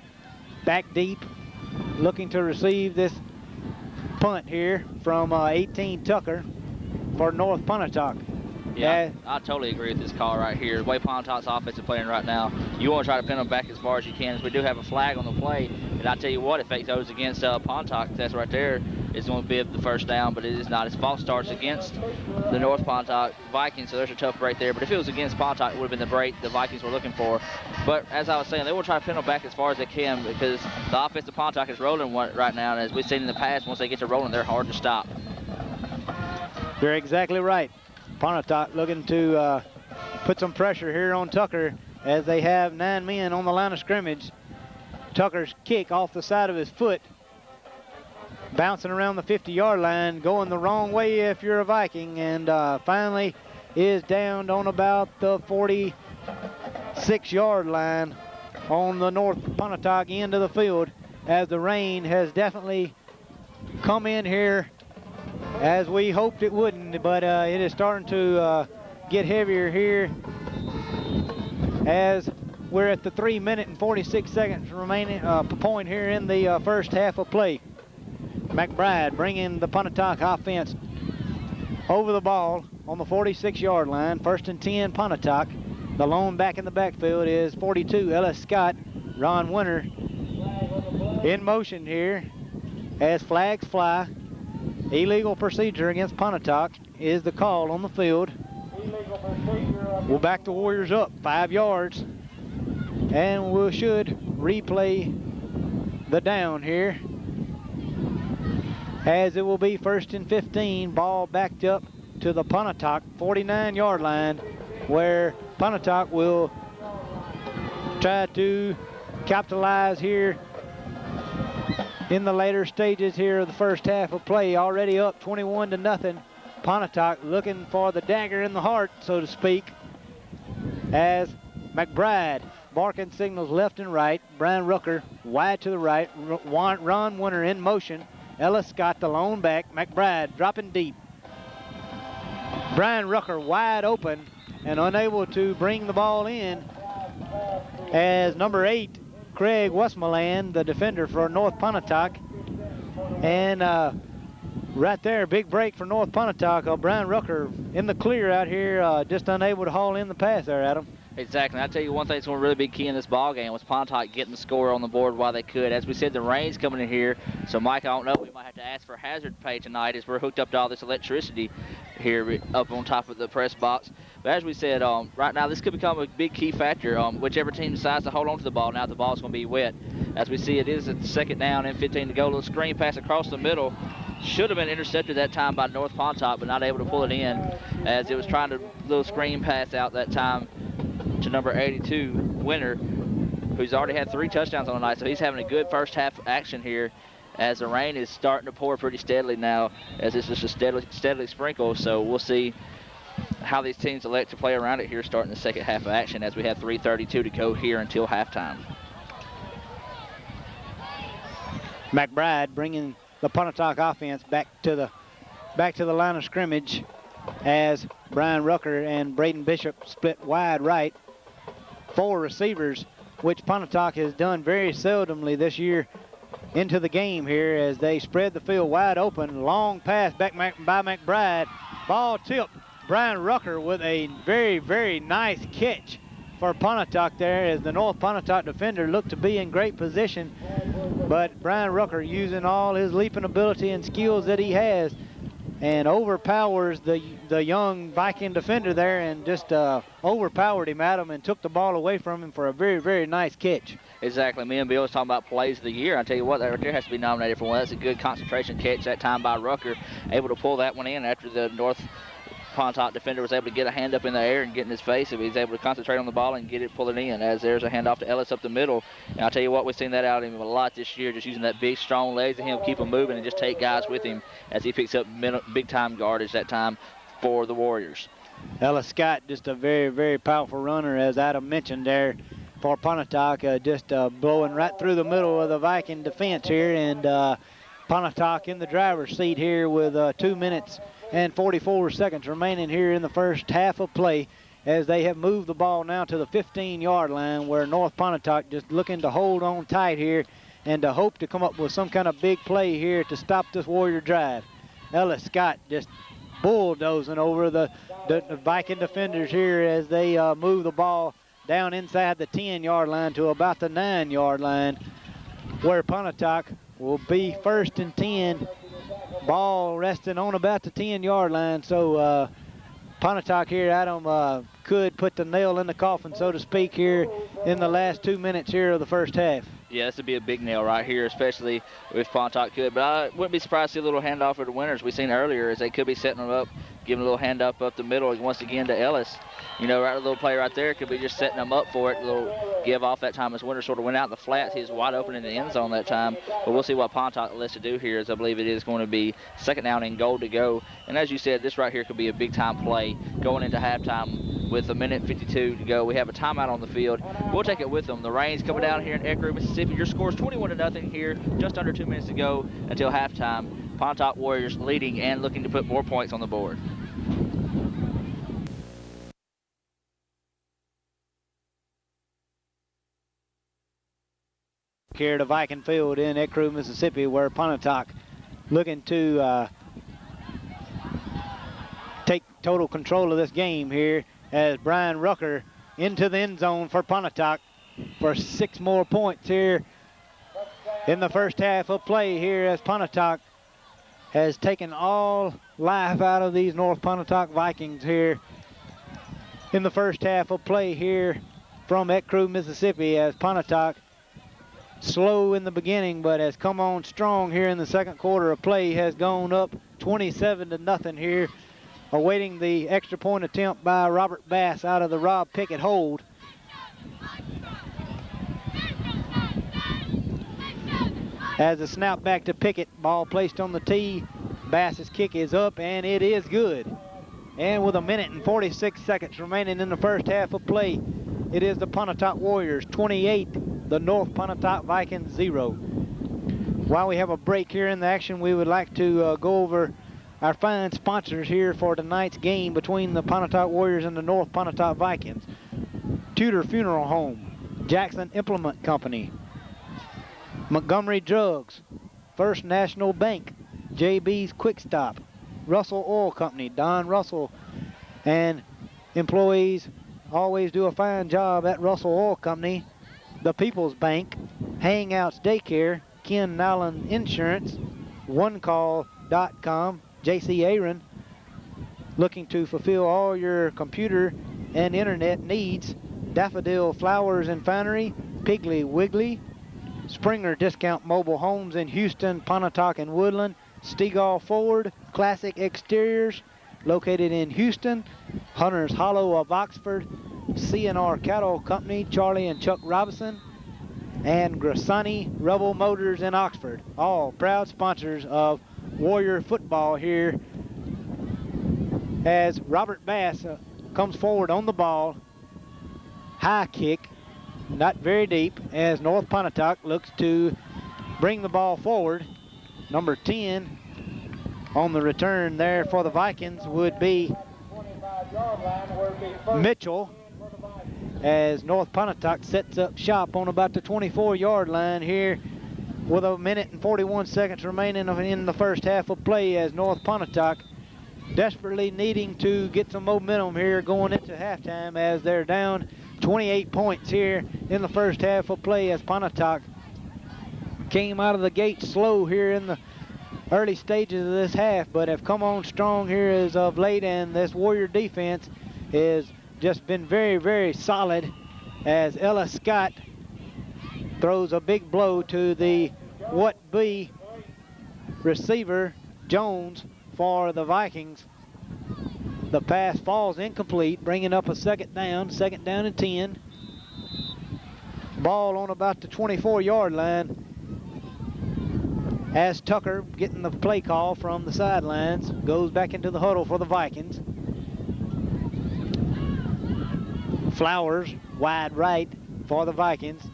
back deep, looking to receive this punt here from 18 Tucker for North Pontotoc. Yeah, I totally agree with this call right here. The way Pontotoc's offense is playing right now, you want to try to pin them back as far as you can, as we do have a flag on the play. And I tell you what, if it goes against Pontotoc, that's right there, is going to be the first down, but it is not. His false starts against the North Pontotoc Vikings, so there's a tough break there. But if it was against Pontotoc, it would have been the break the Vikings were looking for. But as I was saying, they will try to pin them back as far as they can, because the offense of Pontotoc is rolling right now, and as we've seen in the past, once they get to rolling, they're hard to stop. You're exactly right. Pontotoc looking to put some pressure here on Tucker, as they have 9 men on the line of scrimmage. Tucker's kick off the side of his foot, bouncing around the 50-yard line, going the wrong way if you're a Viking, and finally is downed on about the 46-yard line on the North Pontotoc end of the field, as the rain has definitely come in here as we hoped it wouldn't, but it is starting to get heavier here, as we're at the 3 minute and 46 seconds remaining point here in the first half of play. McBride bringing the Pontotoc offense over the ball on the 46-yard line. 1st and 10 Pontotoc. The lone back in the backfield is 42 Ellis Scott. Ron Winter in motion here as flags fly. Illegal procedure against Pontotoc is the call on the field. We'll back the Warriors up 5 yards, and we should replay the down here, as it will be 1st and 15. Ball backed up to the Pontotoc 49-yard line, where Pontotoc will try to capitalize here in the later stages here of the first half of play. Already up 21-0. Pontotoc looking for the dagger in the heart, so to speak, as McBride barking signals left and right. Brian Rucker wide to the right. Ron Winter in motion. Ellis Scott, the lone back. McBride dropping deep. Brian Rucker wide open and unable to bring the ball in, as number 8, Craig Westmoreland, the defender for North Pontotoc. And right there, big break for North Pontotoc. Brian Rucker in the clear out here, just unable to haul in the pass there, Adam. Exactly. I tell you one thing that's going to really be key in this ball game was Pontotoc getting the score on the board while they could. As we said, the rain's coming in here, so Mike, I don't know, we might have to ask for hazard pay tonight, as we're hooked up to all this electricity here up on top of the press box. But as we said, right now this could become a big key factor. Whichever team decides to hold on to the ball, now the ball's going to be wet. As we see, it is at 2nd down and 15 to go. A little screen pass across the middle. Should have been intercepted that time by North Pontotoc, but not able to pull it in, as it was trying to little screen pass out that time to number 82, Winter, who's already had 3 touchdowns on the night, so he's having a good first half action here, as the rain is starting to pour pretty steadily now, as it's just a steadily sprinkle. So we'll see how these teams elect to play around it here starting the second half of action, as we have 3:32 to go here until halftime. McBride bringing the Pontotoc offense back to the line of scrimmage, as Brian Rucker and Braden Bishop split wide right. 4 receivers, which Pontotoc has done very seldomly this year into the game here, as they spread the field wide open. Long pass back by McBride. Ball tipped. Brian Rucker with a very, very nice catch for Pontotoc there, as the North Pontotoc defender looked to be in great position. But Brian Rucker, using all his leaping ability and skills that he has, and overpowers the young Viking defender there, and just overpowered him, Adam, and took the ball away from him for a very, very nice catch. Exactly. Me and Bill was talking about plays of the year. I tell you what, that right there has to be nominated for one. That's a good concentration catch that time by Rucker, able to pull that one in after the North Pontotoc defender was able to get a hand up in the air and get in his face. If he's able to concentrate on the ball and get it, pull it in, as there's a handoff to Ellis up the middle. And I'll tell you what, we've seen that out of him a lot this year, just using that big, strong legs of him, keep him moving, and just take guys with him as he picks up big-time yardage that time for the Warriors. Ellis Scott, just a very, very powerful runner, as Adam mentioned there for Pontotoc, just blowing right through the middle of the Viking defense here, and Pontotoc in the driver's seat here with 2 minutes and 44 seconds remaining here in the first half of play, as they have moved the ball now to the 15-yard line, where North Pontotoc just looking to hold on tight here and to hope to come up with some kind of big play here to stop this Warrior drive. Ellis Scott just bulldozing over the Viking defenders here as they move the ball down inside the 10-yard line to about the 9-yard line, where Pontotoc will be first and 10. Ball resting on about the 10-yard line. So Pontotoc here, Adam, could put the nail in the coffin, so to speak, here in the last 2 minutes here of the first half. Yeah, this would be a big nail right here, especially if Pontotoc could. But I wouldn't be surprised to see a little handoff for the winners we've seen earlier, as they could be setting them up, giving a little hand up the middle once again to Ellis. You know, right, a little play right there could be just setting them up for it. A little give off that time as Winter sort of went out in the flats. He was wide open in the end zone that time. But we'll see what Pontotoc elects to do here, as I believe it is going to be second down and goal to go. And as you said, this right here could be a big-time play going into halftime with a minute 52 to go. We have a timeout on the field. We'll take it with them. The rain's coming down here in Ecru, Mississippi. Your score is 21-0 here, just under 2 minutes to go until halftime. Pontotoc Warriors leading and looking to put more points on the board. Here to Viking Field in Ecru, Mississippi, where Pontotoc looking to take total control of this game here, as Brian Rucker into the end zone for Pontotoc for 6 more points here in the first half of play here, as Pontotoc has taken all life out of these North Pontotoc Vikings here in the first half of play here from Ecru, Mississippi, as Pontotoc, slow in the beginning, but has come on strong here in the second quarter of play, has gone up 27-0 here, awaiting the extra point attempt by Robert Bass out of the Rob Pickett hold. As a snap back to Pickett, ball placed on the tee, Bass's kick is up, and it is good. And with a minute and 46 seconds remaining in the first half of play, it is the Pontotoc Warriors 28, the North Pontotoc Vikings 0. While we have a break here in the action, we would like to go over our fine sponsors here for tonight's game between the Pontotoc Warriors and the North Pontotoc Vikings. Tudor Funeral Home, Jackson Implement Company, Montgomery Drugs, First National Bank, JB's Quick Stop, Russell Oil Company, Don Russell, and employees always do a fine job at Russell Oil Company, the People's Bank, Hangouts Daycare, Ken Nowlin Insurance, OneCall.com, JC Aaron, looking to fulfill all your computer and internet needs, Daffodil Flowers and Finery, Piggly Wiggly, Springer Discount Mobile Homes in Houston, Pontotoc, and Woodland, Stegall Ford, Classic Exteriors, located in Houston, Hunter's Hollow of Oxford, CNR Cattle Company, Charlie and Chuck Robinson, and Grassani Rebel Motors in Oxford, all proud sponsors of Warrior football here, as Robert Bass comes forward on the ball. High kick, not very deep, as North Pontotoc looks to bring the ball forward. Number 10 on the return there for the Vikings would be Mitchell, as North Pontotoc sets up shop on about the 24-yard line here with a minute and 41 seconds remaining in the first half of play, as North Pontotoc desperately needing to get some momentum here going into halftime, as they're down 28 points here in the first half of play, as Pontotoc came out of the gate slow here in the early stages of this half, but have come on strong here as of late, and this Warrior defense has just been very, very solid, as Ellis Scott throws a big blow to the what-be receiver, Jones, for the Vikings. The pass falls incomplete, bringing up a second down and 10. Ball on about the 24-yard line as Tucker, getting the play call from the sidelines, goes back into the huddle for the Vikings. Flowers wide right for the Vikings.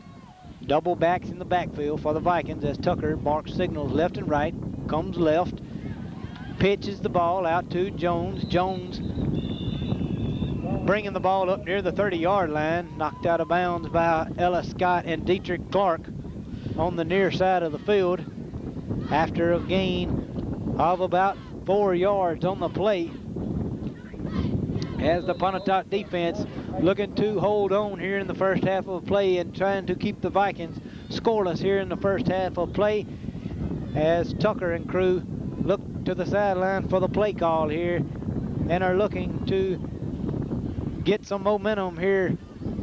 Double backs in the backfield for the Vikings as Tucker barks signals left and right, comes left, pitches the ball out to Jones. Jones bringing the ball up near the 30-yard line, knocked out of bounds by Ella Scott and Dietrich Clark on the near side of the field after a gain of about 4 yards on the play, as the Pontotoc defense looking to hold on here in the first half of play and trying to keep the Vikings scoreless here in the first half of play, as Tucker and crew look to the sideline for the play call here and are looking to get some momentum here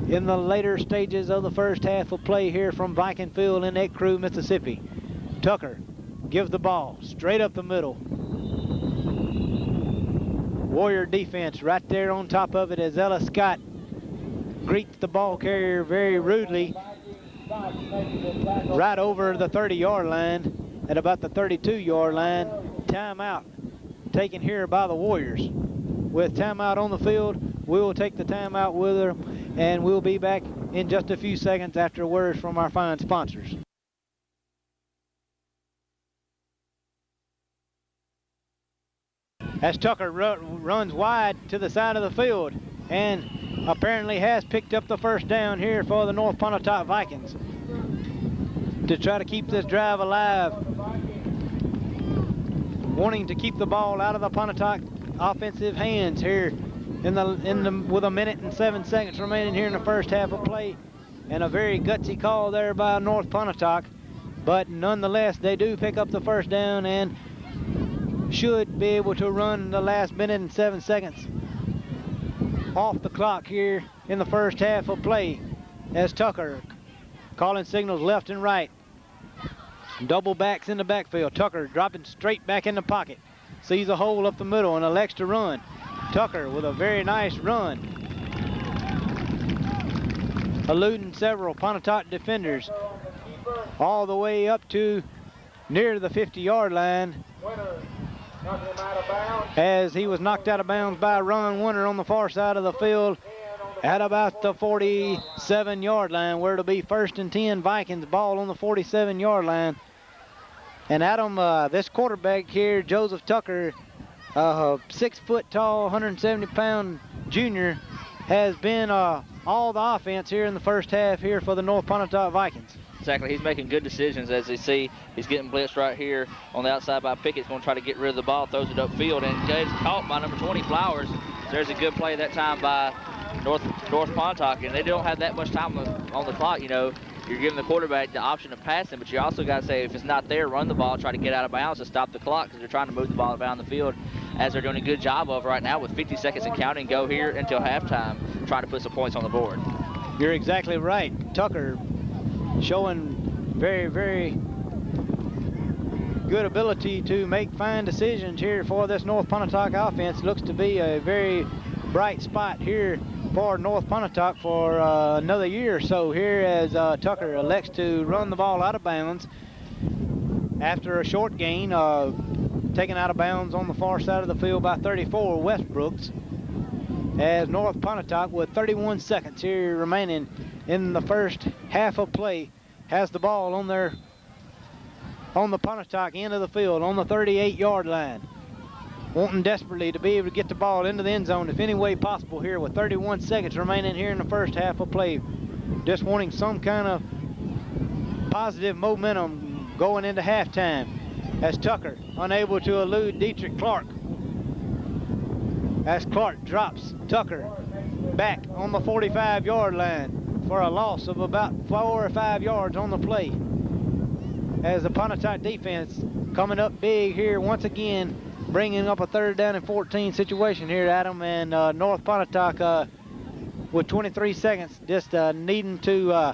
in the later stages of the first half of play here from Viking Field in Egg Crew, Mississippi. Tucker gives the ball straight up the middle. Warrior defense right there on top of it as Ella Scott greets the ball carrier very rudely right over the 30-yard line at about the 32-yard line. Timeout taken here by the Warriors. With timeout on the field, we will take the timeout with her, and we'll be back in just a few seconds after words from our fine sponsors. As Tucker runs wide to the side of the field and apparently has picked up the first down here for the North Pontotoc Vikings to try to keep this drive alive, wanting to keep the ball out of the Pontotoc offensive hands here with a minute and 7 seconds remaining here in the first half of play, and a very gutsy call there by North Pontotoc, but nonetheless they do pick up the first down and should be able to run the last minute and 7 seconds off the clock here in the first half of play, as Tucker calling signals left and right. Double backs in the backfield. Tucker dropping straight back in the pocket. Sees a hole up the middle and elects to run. Tucker with a very nice run, eluding several Pontotoc defenders all the way up to near the 50-yard line, as he was knocked out of bounds by Ron Winter on the far side of the field at about the 47-yard line, where it'll be 1st and 10 Vikings, ball on the 47-yard line. And Adam, this quarterback here, Joseph Tucker, 6 foot tall, 170-pound junior, has been all the offense here in the first half here for the North Pontotoc Vikings. Exactly, he's making good decisions. As you see, he's getting blitzed right here on the outside by Pickett. He's going to try to get rid of the ball, throws it upfield, and gets caught by number 20, Flowers. So there's a good play that time by North Pontotoc, and they don't have that much time on the clock. You know, you're giving the quarterback the option of passing, but you also got to say, if it's not there, run the ball, try to get out of bounds to stop the clock, because they're trying to move the ball down the field, as they're doing a good job of right now with 50 seconds and counting. Go here until halftime, trying to put some points on the board. You're exactly right. Tucker showing very, very good ability to make fine decisions here for this North Pontotoc offense. Looks to be a very bright spot here for North Pontotoc for another year or so here, as Tucker elects to run the ball out of bounds after a short gain, taken out of bounds on the far side of the field by 34 Westbrooks, as North Pontotoc, with 31 seconds here remaining in the first half of play, has the ball on the Pontotoc end of the field on the 38-yard line, wanting desperately to be able to get the ball into the end zone if any way possible here with 31 seconds remaining here in the first half of play. Just wanting some kind of positive momentum going into halftime, as Tucker unable to elude Dietrich Clark, as Clark drops Tucker back on the 45-yard line for a loss of about 4 or 5 yards on the play, as the Pontotoc defense coming up big here once again, bringing up a 3rd down and 14 situation here, Adam, and North Pontotoc with 23 seconds just needing to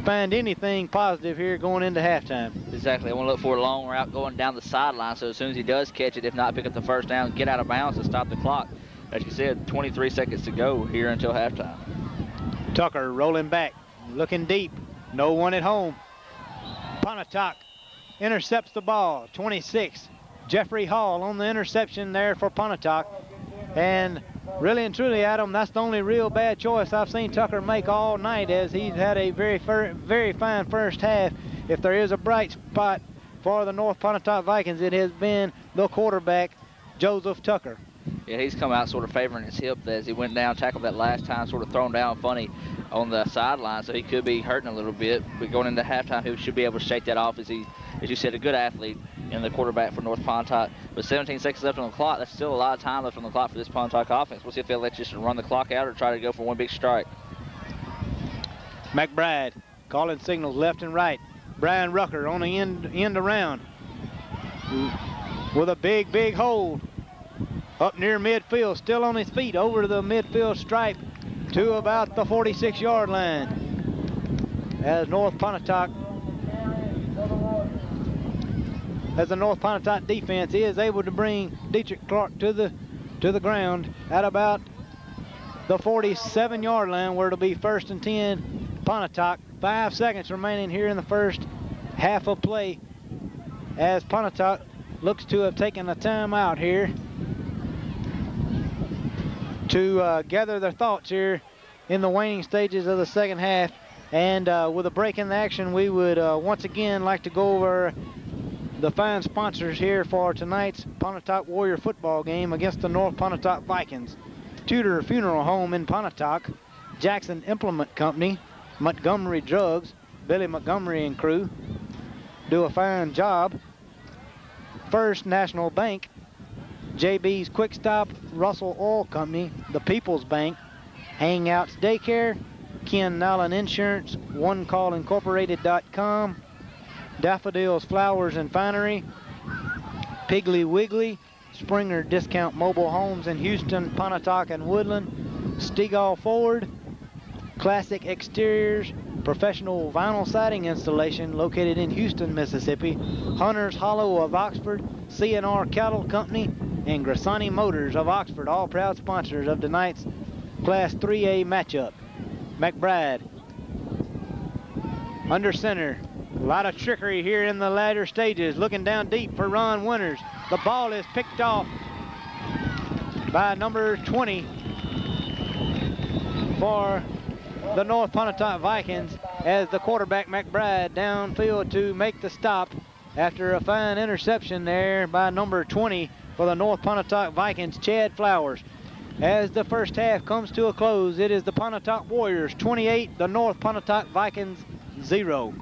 find anything positive here going into halftime. Exactly. I want to look for a long route going down the sideline, so as soon as he does catch it, if not pick up the first down, get out of bounds and stop the clock. As you said, 23 seconds to go here until halftime. Tucker rolling back, looking deep. No one at home. Pontotoc intercepts the ball. 26. Jeffrey Hall on the interception there for Pontotoc. And really and truly, Adam, that's the only real bad choice I've seen Tucker make all night, as he's had a very fine first half. If there is a bright spot for the North Pontotoc Vikings, it has been the quarterback, Joseph Tucker. Yeah, he's come out sort of favoring his hip as he went down, tackled that last time, sort of thrown down funny on the sideline, so he could be hurting a little bit. But going into halftime, he should be able to shake that off, as he, as you said, a good athlete and the quarterback for North Pontotoc. With 17 seconds left on the clock, that's still a lot of time left on the clock for this Pontotoc offense. We'll see if they'll let you run the clock out or try to go for one big strike. McBride calling signals left and right. Brian Rucker on the end around with a big hold up near midfield, still on his feet over the midfield stripe to about the 46-yard line. As the North Pontotoc defense is able to bring Dietrich Clark to the ground at about the 47-yard line, where it'll be 1st and 10 Pontotoc. 5 seconds remaining here in the first half of play, as Pontotoc looks to have taken a timeout here to gather their thoughts here in the waning stages of the second half. And with a break in the action, we would once again like to go over the fine sponsors here for tonight's Pontotoc Warrior football game against the North Pontotoc Vikings. Tudor Funeral Home in Pontotoc, Jackson Implement Company, Montgomery Drugs, Billy Montgomery and crew do a fine job. First National Bank, JB's Quick Stop, Russell Oil Company, the People's Bank, Hangouts Daycare, Ken Nallen Insurance, OneCallIncorporated.com, Daffodils Flowers and Finery, Piggly Wiggly, Springer Discount Mobile Homes in Houston, Pontotoc, and Woodland, Stegall Ford, Classic Exteriors, professional vinyl siding installation located in Houston, Mississippi, Hunter's Hollow of Oxford, CNR Cattle Company, and Grassani Motors of Oxford, all proud sponsors of tonight's Class 3A matchup. McBride under center. A lot of trickery here in the latter stages. Looking down deep for Ron Winters. The ball is picked off by number 20 for the North Pontotoc Vikings, as the quarterback McBride downfield to make the stop after a fine interception there by number 20 for the North Pontotoc Vikings, Chad Flowers. As the first half comes to a close, it is the Pontotoc Warriors 28, the North Pontotoc Vikings 0.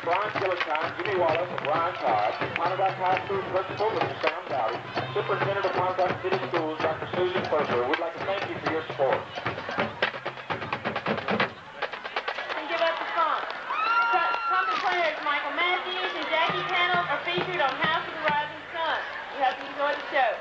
Brian Gillishine, Jimmy Wallace, and Ryan Todd. Pontotoc High School Principal, Mr. Sam Dowdy. Superintendent of Pontotoc City Schools, Dr. Susan Furser, would like to thank you for your support. And give up the phone. Trumpet players Michael Matthews and Jackie Pennell are featured on House of the Rising Sun. We hope you enjoy the show.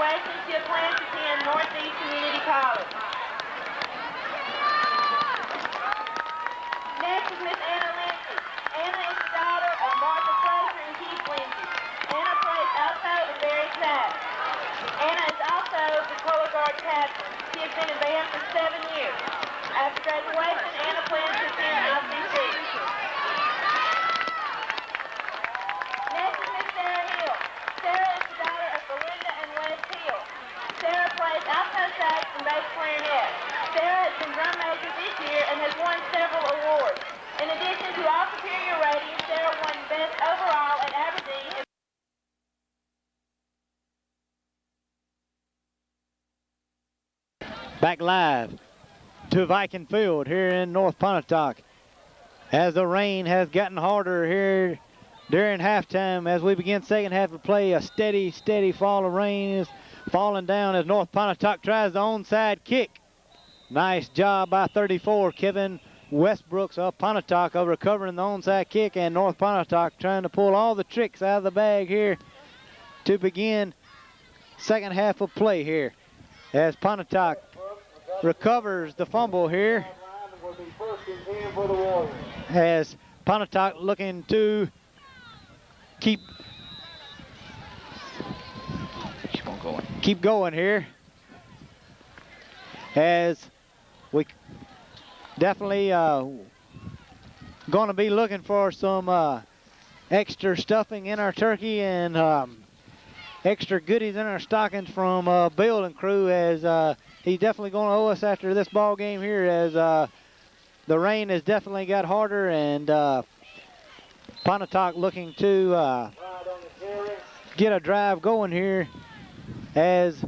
graduating, she plans to attend Northeast Community College. Next is Miss Anna Lindsay. Anna is the daughter of Martha Fraser and Keith Lindsay. Anna plays alto and very sax. Anna is also the color guard captain. She has been in band for 7 years. After graduation, Anna plans to attend ICC. Next is Miss Sarah Hill. Sarah is the daughter of Belinda and Wes Hill. Sarah plays alto sax and bass clarinet. Sarah has been drum major this year and has won several awards. In addition to all superior ratings, Sarah won best overall at Aberdeen. Back live to Viking Field here in North Pontotoc as the rain has gotten harder here during halftime. As we begin second half of play, a steady fall of rain is falling down as North Pontotoc tries the onside kick. Nice job by 34, Kevin Westbrooks of Pontotoc of recovering the onside kick, and North Pontotoc trying to pull all the tricks out of the bag here to begin second half of play here as Pontotoc recovers the fumble here as Pontotoc looking to keep going here as we definitely going to be looking for some extra stuffing in our turkey and extra goodies in our stockings from Bill and crew, as he's definitely going to owe us after this ball game here, as the rain has definitely got harder, and Pontotoc looking to get a drive going here as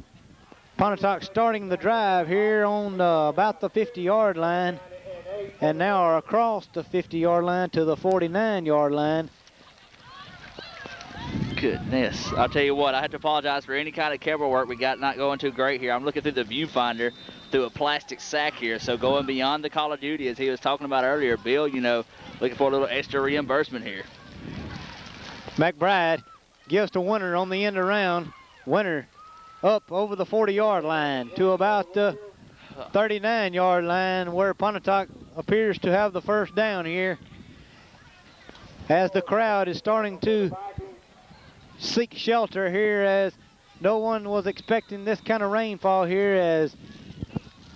Pontotoc starting the drive here on about the 50-yard line, and now are across the 50-yard line to the 49-yard line. Goodness. I'll tell you what, I have to apologize for any kind of camera work we got not going too great here. I'm looking through the viewfinder through a plastic sack here, so going beyond the Call of Duty as he was talking about earlier. Bill, you know, looking for a little extra reimbursement here. McBride gives to Winter on the end around. Winter up over the 40-yard line to about the 39-yard line where Pontotoc appears to have the first down here, as the crowd is starting to seek shelter here, as no one was expecting this kind of rainfall here, as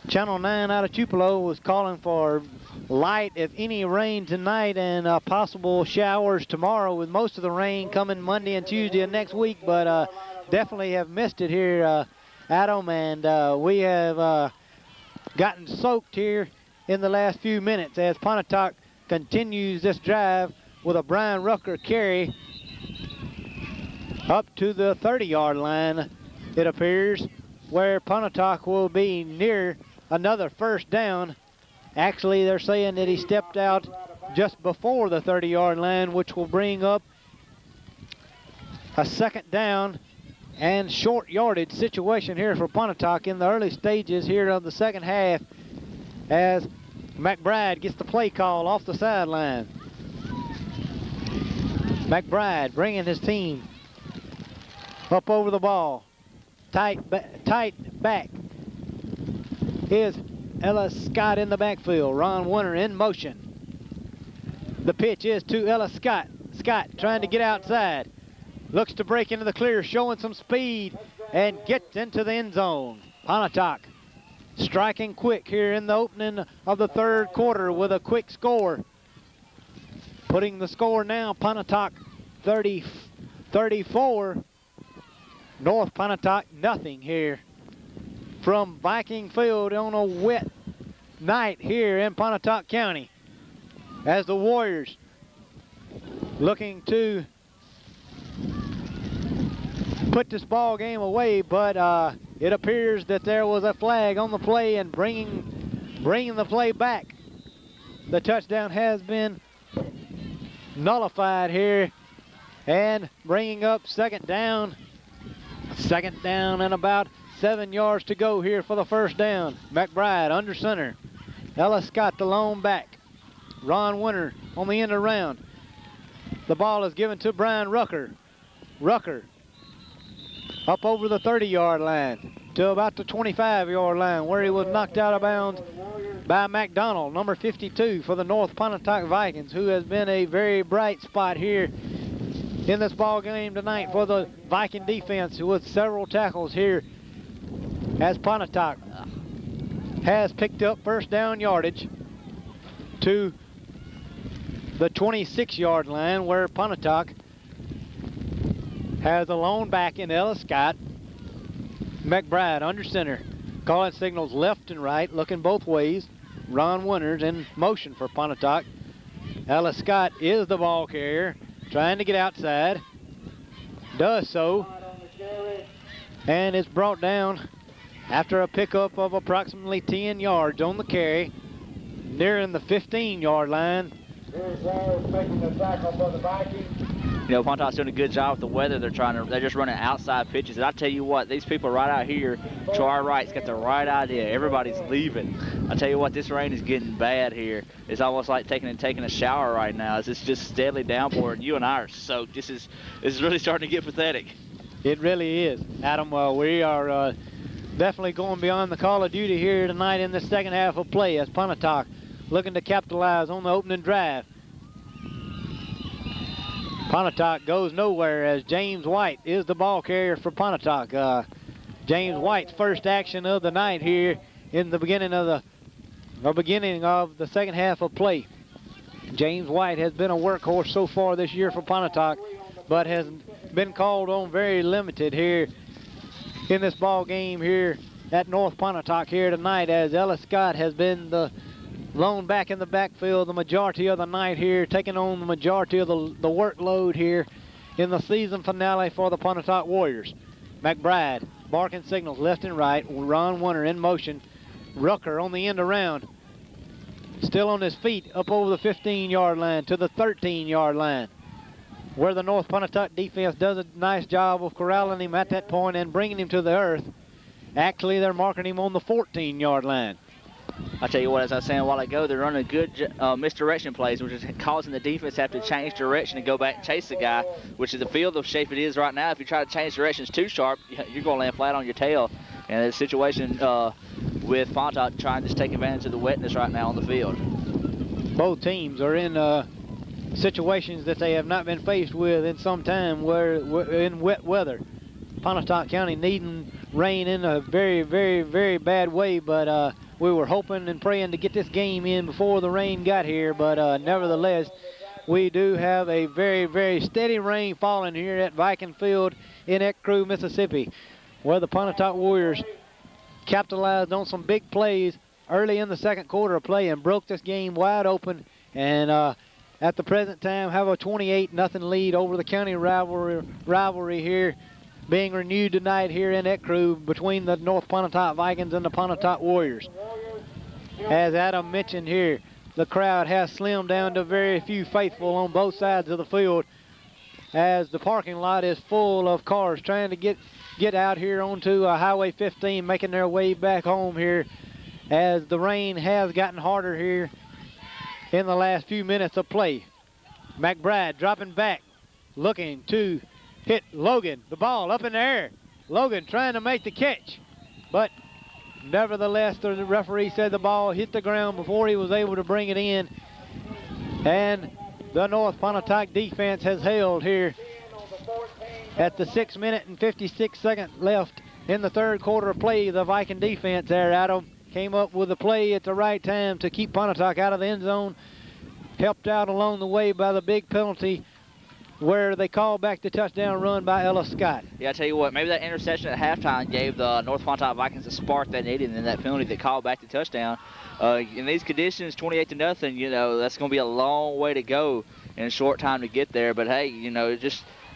Channel 9 out of Tupelo was calling for light, if any, rain tonight and possible showers tomorrow, with most of the rain coming Monday and Tuesday of next week, but definitely have missed it here, Adam, and we have gotten soaked here in the last few minutes as Pontotoc continues this drive with a Brian Rucker carry up to the 30-yard line, it appears, where Pontotoc will be near another first down. Actually, they're saying that he stepped out just before the 30-yard line, which will bring up a second down and short yardage situation here for Pontotoc in the early stages here of the second half, as McBride gets the play call off the sideline. McBride bringing his team up over the ball. Tight back is Ellis Scott in the backfield. Ron Winter in motion. The pitch is to Ellis Scott. Scott trying to get outside. Looks to break into the clear, showing some speed, and gets into the end zone. Pontotoc striking quick here in the opening of the third quarter with a quick score. Putting the score now, Pontotoc 30-34. North Pontotoc nothing here from Viking Field on a wet night here in Pontotoc County, as the Warriors looking to put this ball game away, but it appears that there was a flag on the play and bringing the play back. The touchdown has been nullified here, and bringing up second down and about 7 yards to go here for the first down. McBride under center. Ellis Scott the lone back. Ron Winter on the end around. The ball is given to Brian Rucker. Rucker up over the 30-yard line to about the 25-yard line, where he was knocked out of bounds by McDonald, number 52 for the North Pontotoc Vikings, who has been a very bright spot here in this ball game tonight for the Viking defense, with several tackles here, as Pontotoc has picked up first down yardage to the 26-yard line, where Pontotoc has a lone back in Ellis Scott. McBride under center, calling signals left and right, looking both ways. Ron Winters in motion for Pontotoc. Ellis Scott is the ball carrier, trying to get outside. Does so, and it's brought down after a pickup of approximately 10 yards on the carry, nearing the 15-yard line. Making the tackle for the Vikings. You know, Pontotoc's doing a good job with the weather. They're just running outside pitches. And I tell you what, these people right out here to our right's got the right idea. Everybody's leaving. I tell you what, this rain is getting bad here. It's almost like taking a shower right now. It's just steadily downpouring. You and I are soaked. This is really starting to get pathetic. It really is, Adam. We are definitely going beyond the call of duty here tonight in the second half of play, as Pontotoc looking to capitalize on the opening drive. Pontotoc goes nowhere, as James White is the ball carrier for Pontotoc. James White's first action of the night here in the beginning of the second half of play. James White has been a workhorse so far this year for Pontotoc, but has been called on very limited here in this ball game here at North Pontotoc here tonight, as Ellis Scott has been the lone back in the backfield the majority of the night here, taking on the majority of the workload here in the season finale for the Pontotoc Warriors. McBride barking signals left and right. Ron Winter in motion. Rucker on the end around, still on his feet, up over the 15-yard line to the 13-yard line, where the North Pontotoc defense does a nice job of corralling him at that point and bringing him to the earth. Actually, they're marking him on the 14-yard line. I tell you what, as I was saying a while ago, they're running good misdirection plays, which is causing the defense to have to change direction and go back and chase the guy, which is the field of shape it is right now. If you try to change directions too sharp, you're going to land flat on your tail. And the situation with Pontotoc trying to just take advantage of the wetness right now on the field. Both teams are in situations that they have not been faced with in some time, where in wet weather. Pontotoc County needing rain in a very, very, very bad way, but we were hoping and praying to get this game in before the rain got here, but nevertheless, we do have a very, very steady rain falling here at Viking Field in Ecru, Mississippi, where the Pontotoc Warriors capitalized on some big plays early in the second quarter of play and broke this game wide open, and at the present time have a 28-0 lead over the county rivalry here, being renewed tonight here in Ecru between the North Pontotoc Vikings and the Pontotoc Warriors. As Adam mentioned here, the crowd has slimmed down to very few faithful on both sides of the field, as the parking lot is full of cars trying to get out here onto Highway 15, making their way back home here, as the rain has gotten harder here in the last few minutes of play. McBride dropping back, looking to hit Logan. The ball up in the air. Logan trying to make the catch, but nevertheless, the referee said the ball hit the ground before he was able to bring it in. And the North Pontotoc defense has held here at the 6 minute and 56 second left in the third quarter of play. The Viking defense there, Adam, came up with a play at the right time to keep Pontotoc out of the end zone. Helped out along the way by the big penalty, where they called back the touchdown run by Ellis Scott. Yeah, I tell you what, maybe that interception at halftime gave the North Pontotoc Vikings a spark they needed, and then that penalty that called back the touchdown. In these conditions, 28-0, you know, that's going to be a long way to go in a short time to get there. But hey, you know,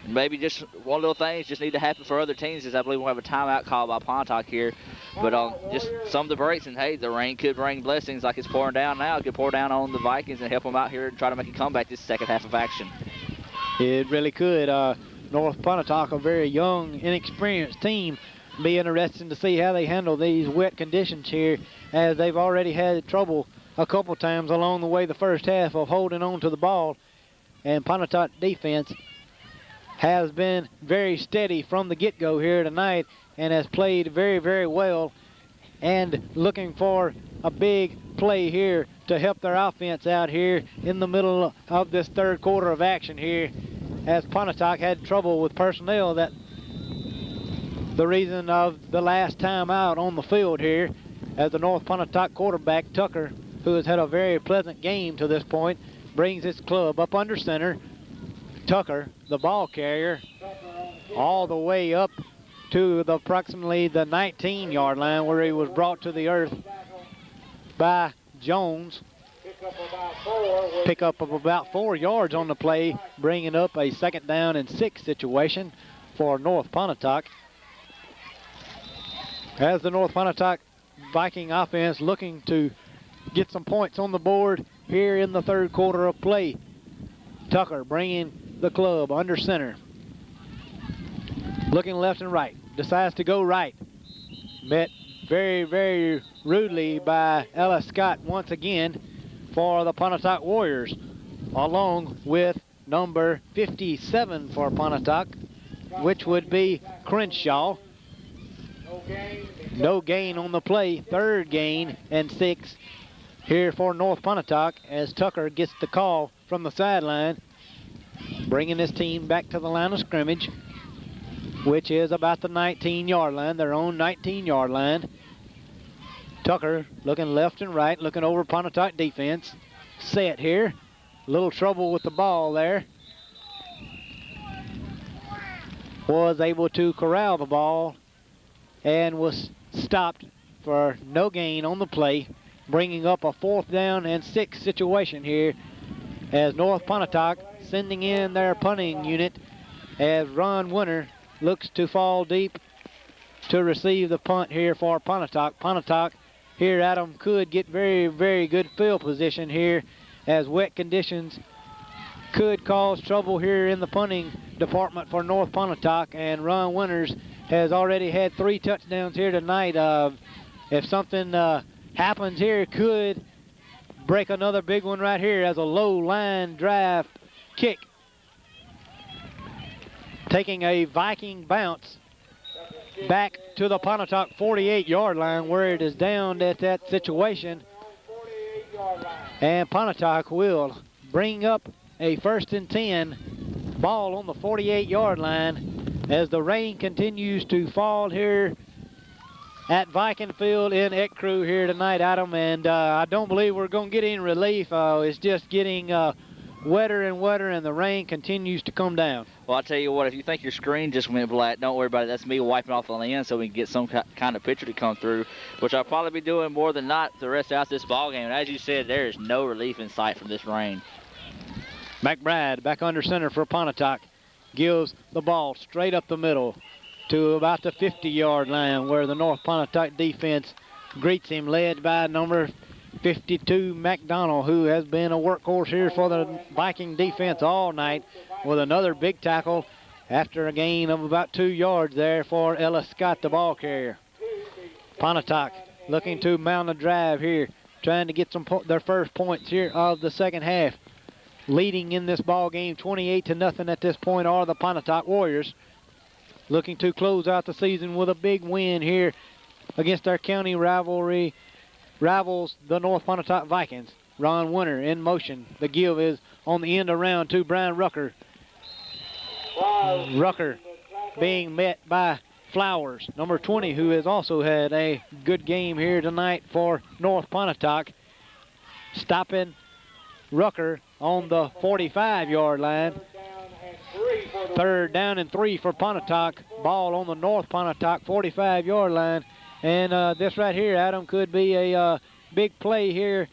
maybe just one little thing just need to happen for other teams, as I believe we'll have a timeout call by Pontotoc here. But just some of the breaks, and hey, the rain could bring blessings like it's pouring down now. It could pour down on the Vikings and help them out here and try to make a comeback this second half of action. It really could. North Pontotoc, a very young, inexperienced team. Be interesting to see how they handle these wet conditions here, as they've already had trouble a couple times along the way the first half of holding on to the ball. And Pontotoc defense has been very steady from the get-go here tonight and has played very, very well, and looking for a big play here to help their offense out here in the middle of this third quarter of action here, as Pontotoc had trouble with personnel. That the reason of the last time out on the field here, as the North Pontotoc quarterback Tucker, who has had a very pleasant game to this point, brings his club up under center. Tucker, the ball carrier, all the way up to approximately the 19-yard line, where he was brought to the earth by Jones. Pick up of about 4 yards on the play, bringing up a 2nd down and 6 situation for North Pontotoc. As the North Pontotoc Viking offense looking to get some points on the board here in the third quarter of play. Tucker bringing the club under center. Looking left and right. Decides to go right. Met very, very rudely by Ella Scott once again for the Pontotoc Warriors, along with number 57 for Pontotoc, which would be Crenshaw. No gain on the play. 3rd gain and 6 here for North Pontotoc, as Tucker gets the call from the sideline, bringing his team back to the line of scrimmage, which is about the 19-yard line, their own 19-yard line. Tucker looking left and right, looking over Pontotoc defense. Set here. A little trouble with the ball there. Was able to corral the ball and was stopped for no gain on the play, bringing up a 4th down and 6 situation here, as North Pontotoc sending in their punting unit, as Ron Winter looks to fall deep to receive the punt here for Pontotoc. Pontotoc here, Adam, could get very, very good field position here, as wet conditions could cause trouble here in the punting department for North Pontotoc, and Ron Winters has already had 3 touchdowns here tonight. If something happens here, could break another big one right here, as a low line drive kick, taking a Viking bounce back to the Pontotoc 48-yard line, where it is down at that situation, and Pontotoc will bring up a 1st and 10, ball on the 48-yard line, as the rain continues to fall here at Viking Field in Ecru here tonight, Adam, and I don't believe we're going to get any relief. It's just getting wetter and wetter, and the rain continues to come down. Well, I'll tell you what, if you think your screen just went black, don't worry about it. That's me wiping off the lens so we can get some kind of picture to come through, which I'll probably be doing more than not the rest out this ball game. And as you said, there is no relief in sight from this rain. McBride back under center for Pontotoc. Gives the ball straight up the middle to about the 50-yard line, where the North Pontotoc defense greets him, led by number 52 McDonald, who has been a workhorse here for the Viking defense all night, with another big tackle after a gain of about 2 yards there for Ella Scott, the ball carrier. Pontotoc looking to mount a drive here, trying to get their first points here of the second half. Leading in this ball game 28-0 at this point are the Pontotoc Warriors, looking to close out the season with a big win here against their county rivals, the North Pontotoc Vikings. Ron Winter in motion. The give is on the end around to Brian Rucker. Rucker being met by Flowers, number 20, who has also had a good game here tonight for North Pontotoc. Stopping Rucker on the 45-yard line. 3rd down and 3 for Pontotoc. Ball on the North Pontotoc 45-yard line. And this right here, Adam, could be a big play here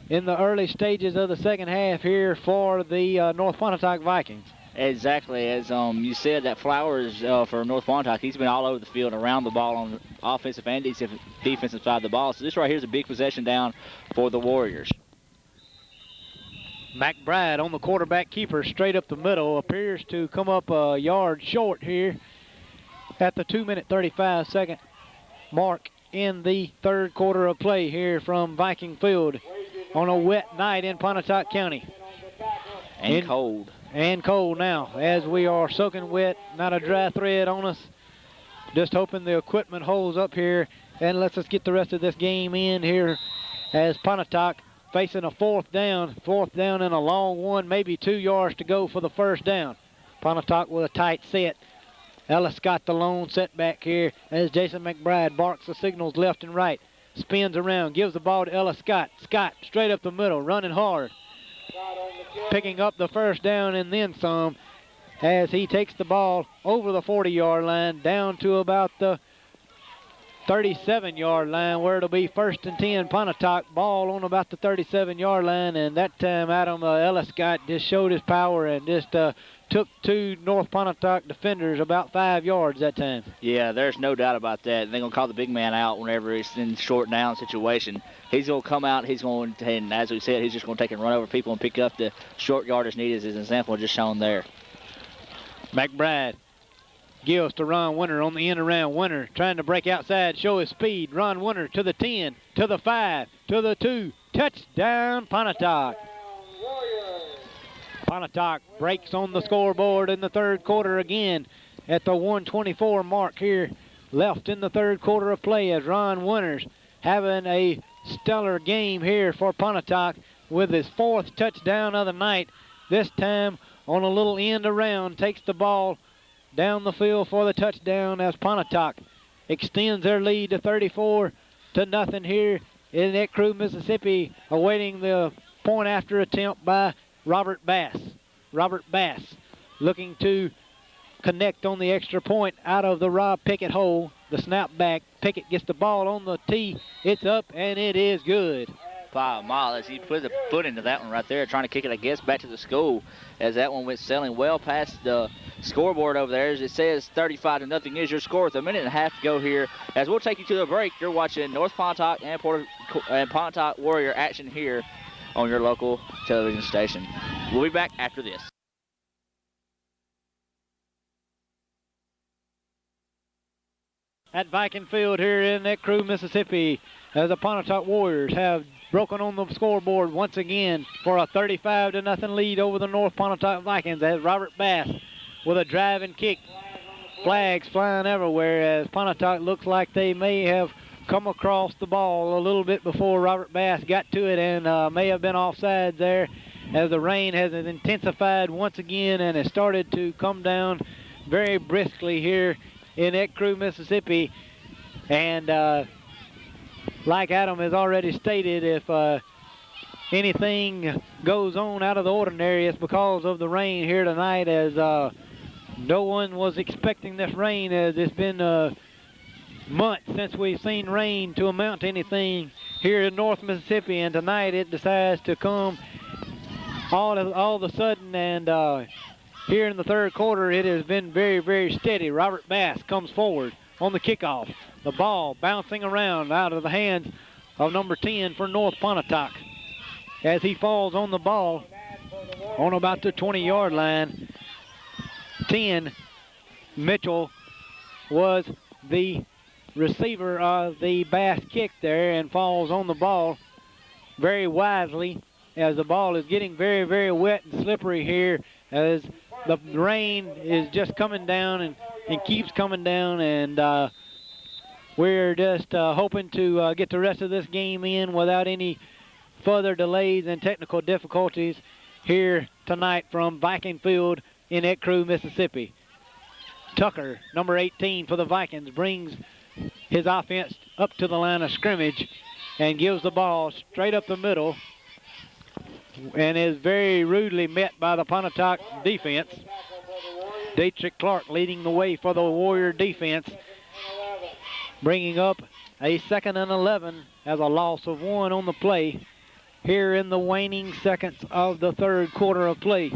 in the early stages of the second half here for the North Pontotoc Vikings. Exactly, as you said, that Flowers for North Pontotoc, he's been all over the field around the ball on the offensive and defensive side of the ball. So this right here is a big possession down for the Warriors. McBride on the quarterback keeper, straight up the middle, appears to come up a yard short here at the 2-minute 35-second mark in the third quarter of play here from Viking Field on a wet night in Pontotoc County. And cold. and cold now as we are soaking wet, not a dry thread on us. Just hoping the equipment holds up here and lets us get the rest of this game in here as Pontotoc facing a fourth down and a long one, maybe 2 yards to go for the first down. Pontotoc with a tight set. Ellis got the lone setback here as Jason McBride barks the signals left and right. Spins around, gives the ball to Ellis Scott. Scott straight up the middle, running hard. Picking up the first down and then some as he takes the ball over the 40-yard line down to about the 37-yard line where it'll be 1st and 10. Pontotoc ball on about the 37-yard line, and that time Adam Ellis Scott just showed his power and just took 2 North Pontotoc defenders about 5 yards that time. Yeah, there's no doubt about that. They're going to call the big man out whenever it's in short down situation. He's going to come out, he's going to, and as we said, he's just going to take and run over people and pick up the short yardage needed, as an example just shown there. McBride gives to Ron Winter on the end around. Winter trying to break outside, show his speed. Ron Winter to the 10, to the 5, to the 2. Touchdown, Pontotoc. Pontotoc breaks on the scoreboard in the third quarter again at the 1:24 mark here left in the third quarter of play as Ron Winters having a stellar game here for Pontotoc with his 4th touchdown of the night. This time on a little end around, takes the ball down the field for the touchdown as Pontotoc extends their lead to 34-0 here in Neck Crew, Mississippi, awaiting the point after attempt by Robert Bass. Robert Bass looking to connect on the extra point out of the Rob Pickett hole. The snap back. Pickett gets the ball on the tee. It's up, and it is good. 5 mile as he put the foot into that one right there, trying to kick it, I guess, back to the school as that one went sailing well past the scoreboard over there. As it says 35-0 is your score with a minute and a half to go here. As we'll take you to the break, you're watching North Pontotoc and Pontotoc Warrior action here on your local television station. We'll be back after this. At Viking Field here in Neck Crew, Mississippi, as the Pontotoc Warriors have broken on the scoreboard once again for a 35-0 lead over the North Pontotoc Vikings as Robert Bass with a driving kick. Flags flying everywhere as Pontotoc looks like they may have come across the ball a little bit before Robert Bass got to it and may have been offside there as the rain has intensified once again and has started to come down very briskly here in Neck Crew, Mississippi. And like Adam has already stated, if anything goes on out of the ordinary, it's because of the rain here tonight, as no one was expecting this rain, as it's been months since we've seen rain to amount to anything here in North Mississippi, and tonight it decides to come all of a sudden, and here in the third quarter it has been very, very steady. Robert Bass comes forward on the kickoff. The ball bouncing around out of the hands of number 10 for North Pontotoc as he falls on the ball on about the 20-yard line. 10, Mitchell, was the receiver of the Bass kick there and falls on the ball very wisely as the ball is getting very, very wet and slippery here as the rain is just coming down and keeps coming down, and we're just hoping to get the rest of this game in without any further delays and technical difficulties here tonight from Viking Field in Neck Crew, Mississippi. Tucker, number 18 for the Vikings, brings his offense up to the line of scrimmage and gives the ball straight up the middle and is very rudely met by the Pontotoc defense. Dietrich Clark leading the way for the Warrior defense, bringing up a 2nd and 11 as a loss of 1 on the play here in the waning seconds of the third quarter of play.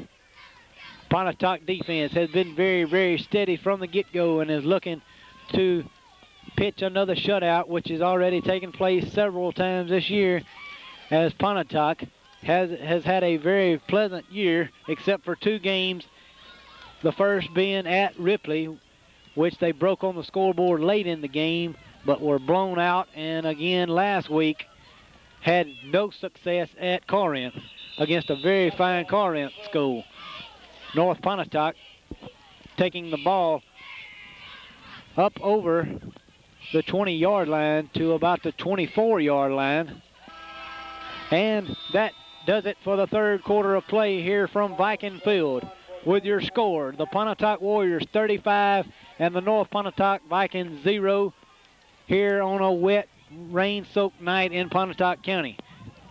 Pontotoc defense has been very, very steady from the get-go and is looking to pitch another shutout, which has already taken place several times this year, as Pontotoc has had a very pleasant year except for 2 games, the first being at Ripley, which they broke on the scoreboard late in the game but were blown out, and again last week had no success at Corinth against a very fine Corinth school. North Pontotoc taking the ball up over the 20-yard line to about the 24-yard line. And that does it for the third quarter of play here from Viking Field. With your score, the Pontotoc Warriors 35 and the North Pontotoc Vikings 0 here on a wet, rain-soaked night in Pontotoc County.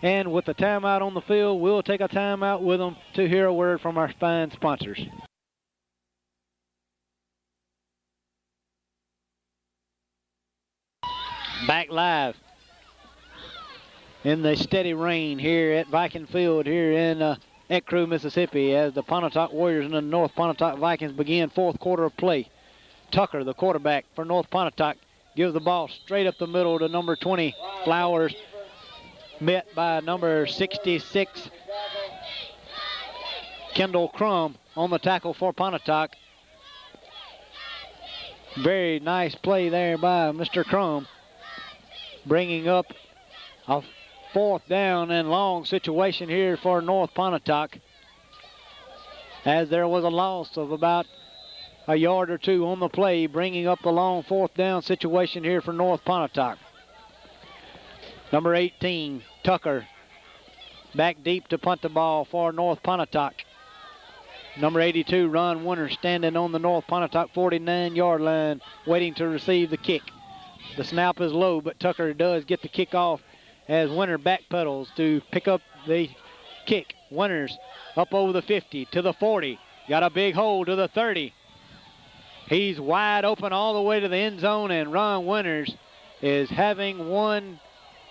And with the timeout on the field, we'll take a timeout with them to hear a word from our fine sponsors. Back live in the steady rain here at Viking Field here in Ecru, Mississippi, as the Pontotoc Warriors and the North Pontotoc Vikings begin fourth quarter of play. Tucker, the quarterback for North Pontotoc, gives the ball straight up the middle to number 20, Flowers, met by number 66, Kendall Crum, on the tackle for Pontotoc. Very nice play there by Mr. Crum, bringing up a fourth down and long situation here for North Pontotoc, as there was a loss of about a yard or two on the play, bringing up the long fourth down situation here for North Pontotoc. Number 18, Tucker, back deep to punt the ball for North Pontotoc. Number 82, Ron Winter, standing on the North Pontotoc 49-yard line, waiting to receive the kick. The snap is low, but Tucker does get the kick off as Winter backpedals to pick up the kick. Winters up over the 50 to the 40. Got a big hole to the 30. He's wide open all the way to the end zone, and Ron Winters is having one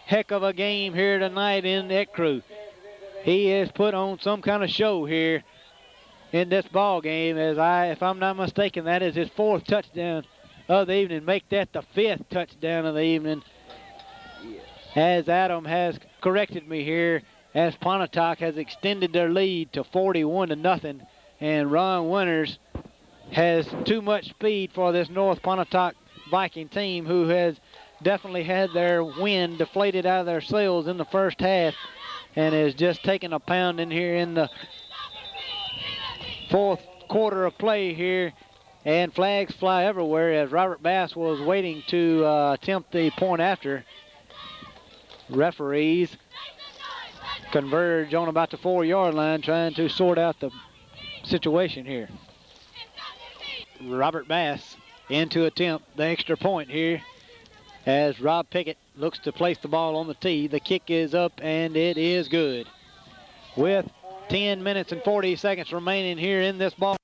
heck of a game here tonight in Ecru. He has put on some kind of show here in this ball game, as if I'm not mistaken, that is his fourth touchdown of the evening. Make that the fifth touchdown of the evening, as Adam has corrected me here, as Pontotoc has extended their lead to 41-0, and Ron Winters has too much speed for this North Pontotoc Viking team, who has definitely had their wind deflated out of their sails in the first half and is just taking a pound in here in the fourth quarter of play here. And flags fly everywhere as Robert Bass was waiting to attempt the point after. Referees converge on about the 4-yard line, trying to sort out the situation here. Robert Bass in to attempt the extra point here, as Rob Pickett looks to place the ball on the tee. The kick is up, and it is good. With 10 minutes and 40 seconds remaining here in this ball.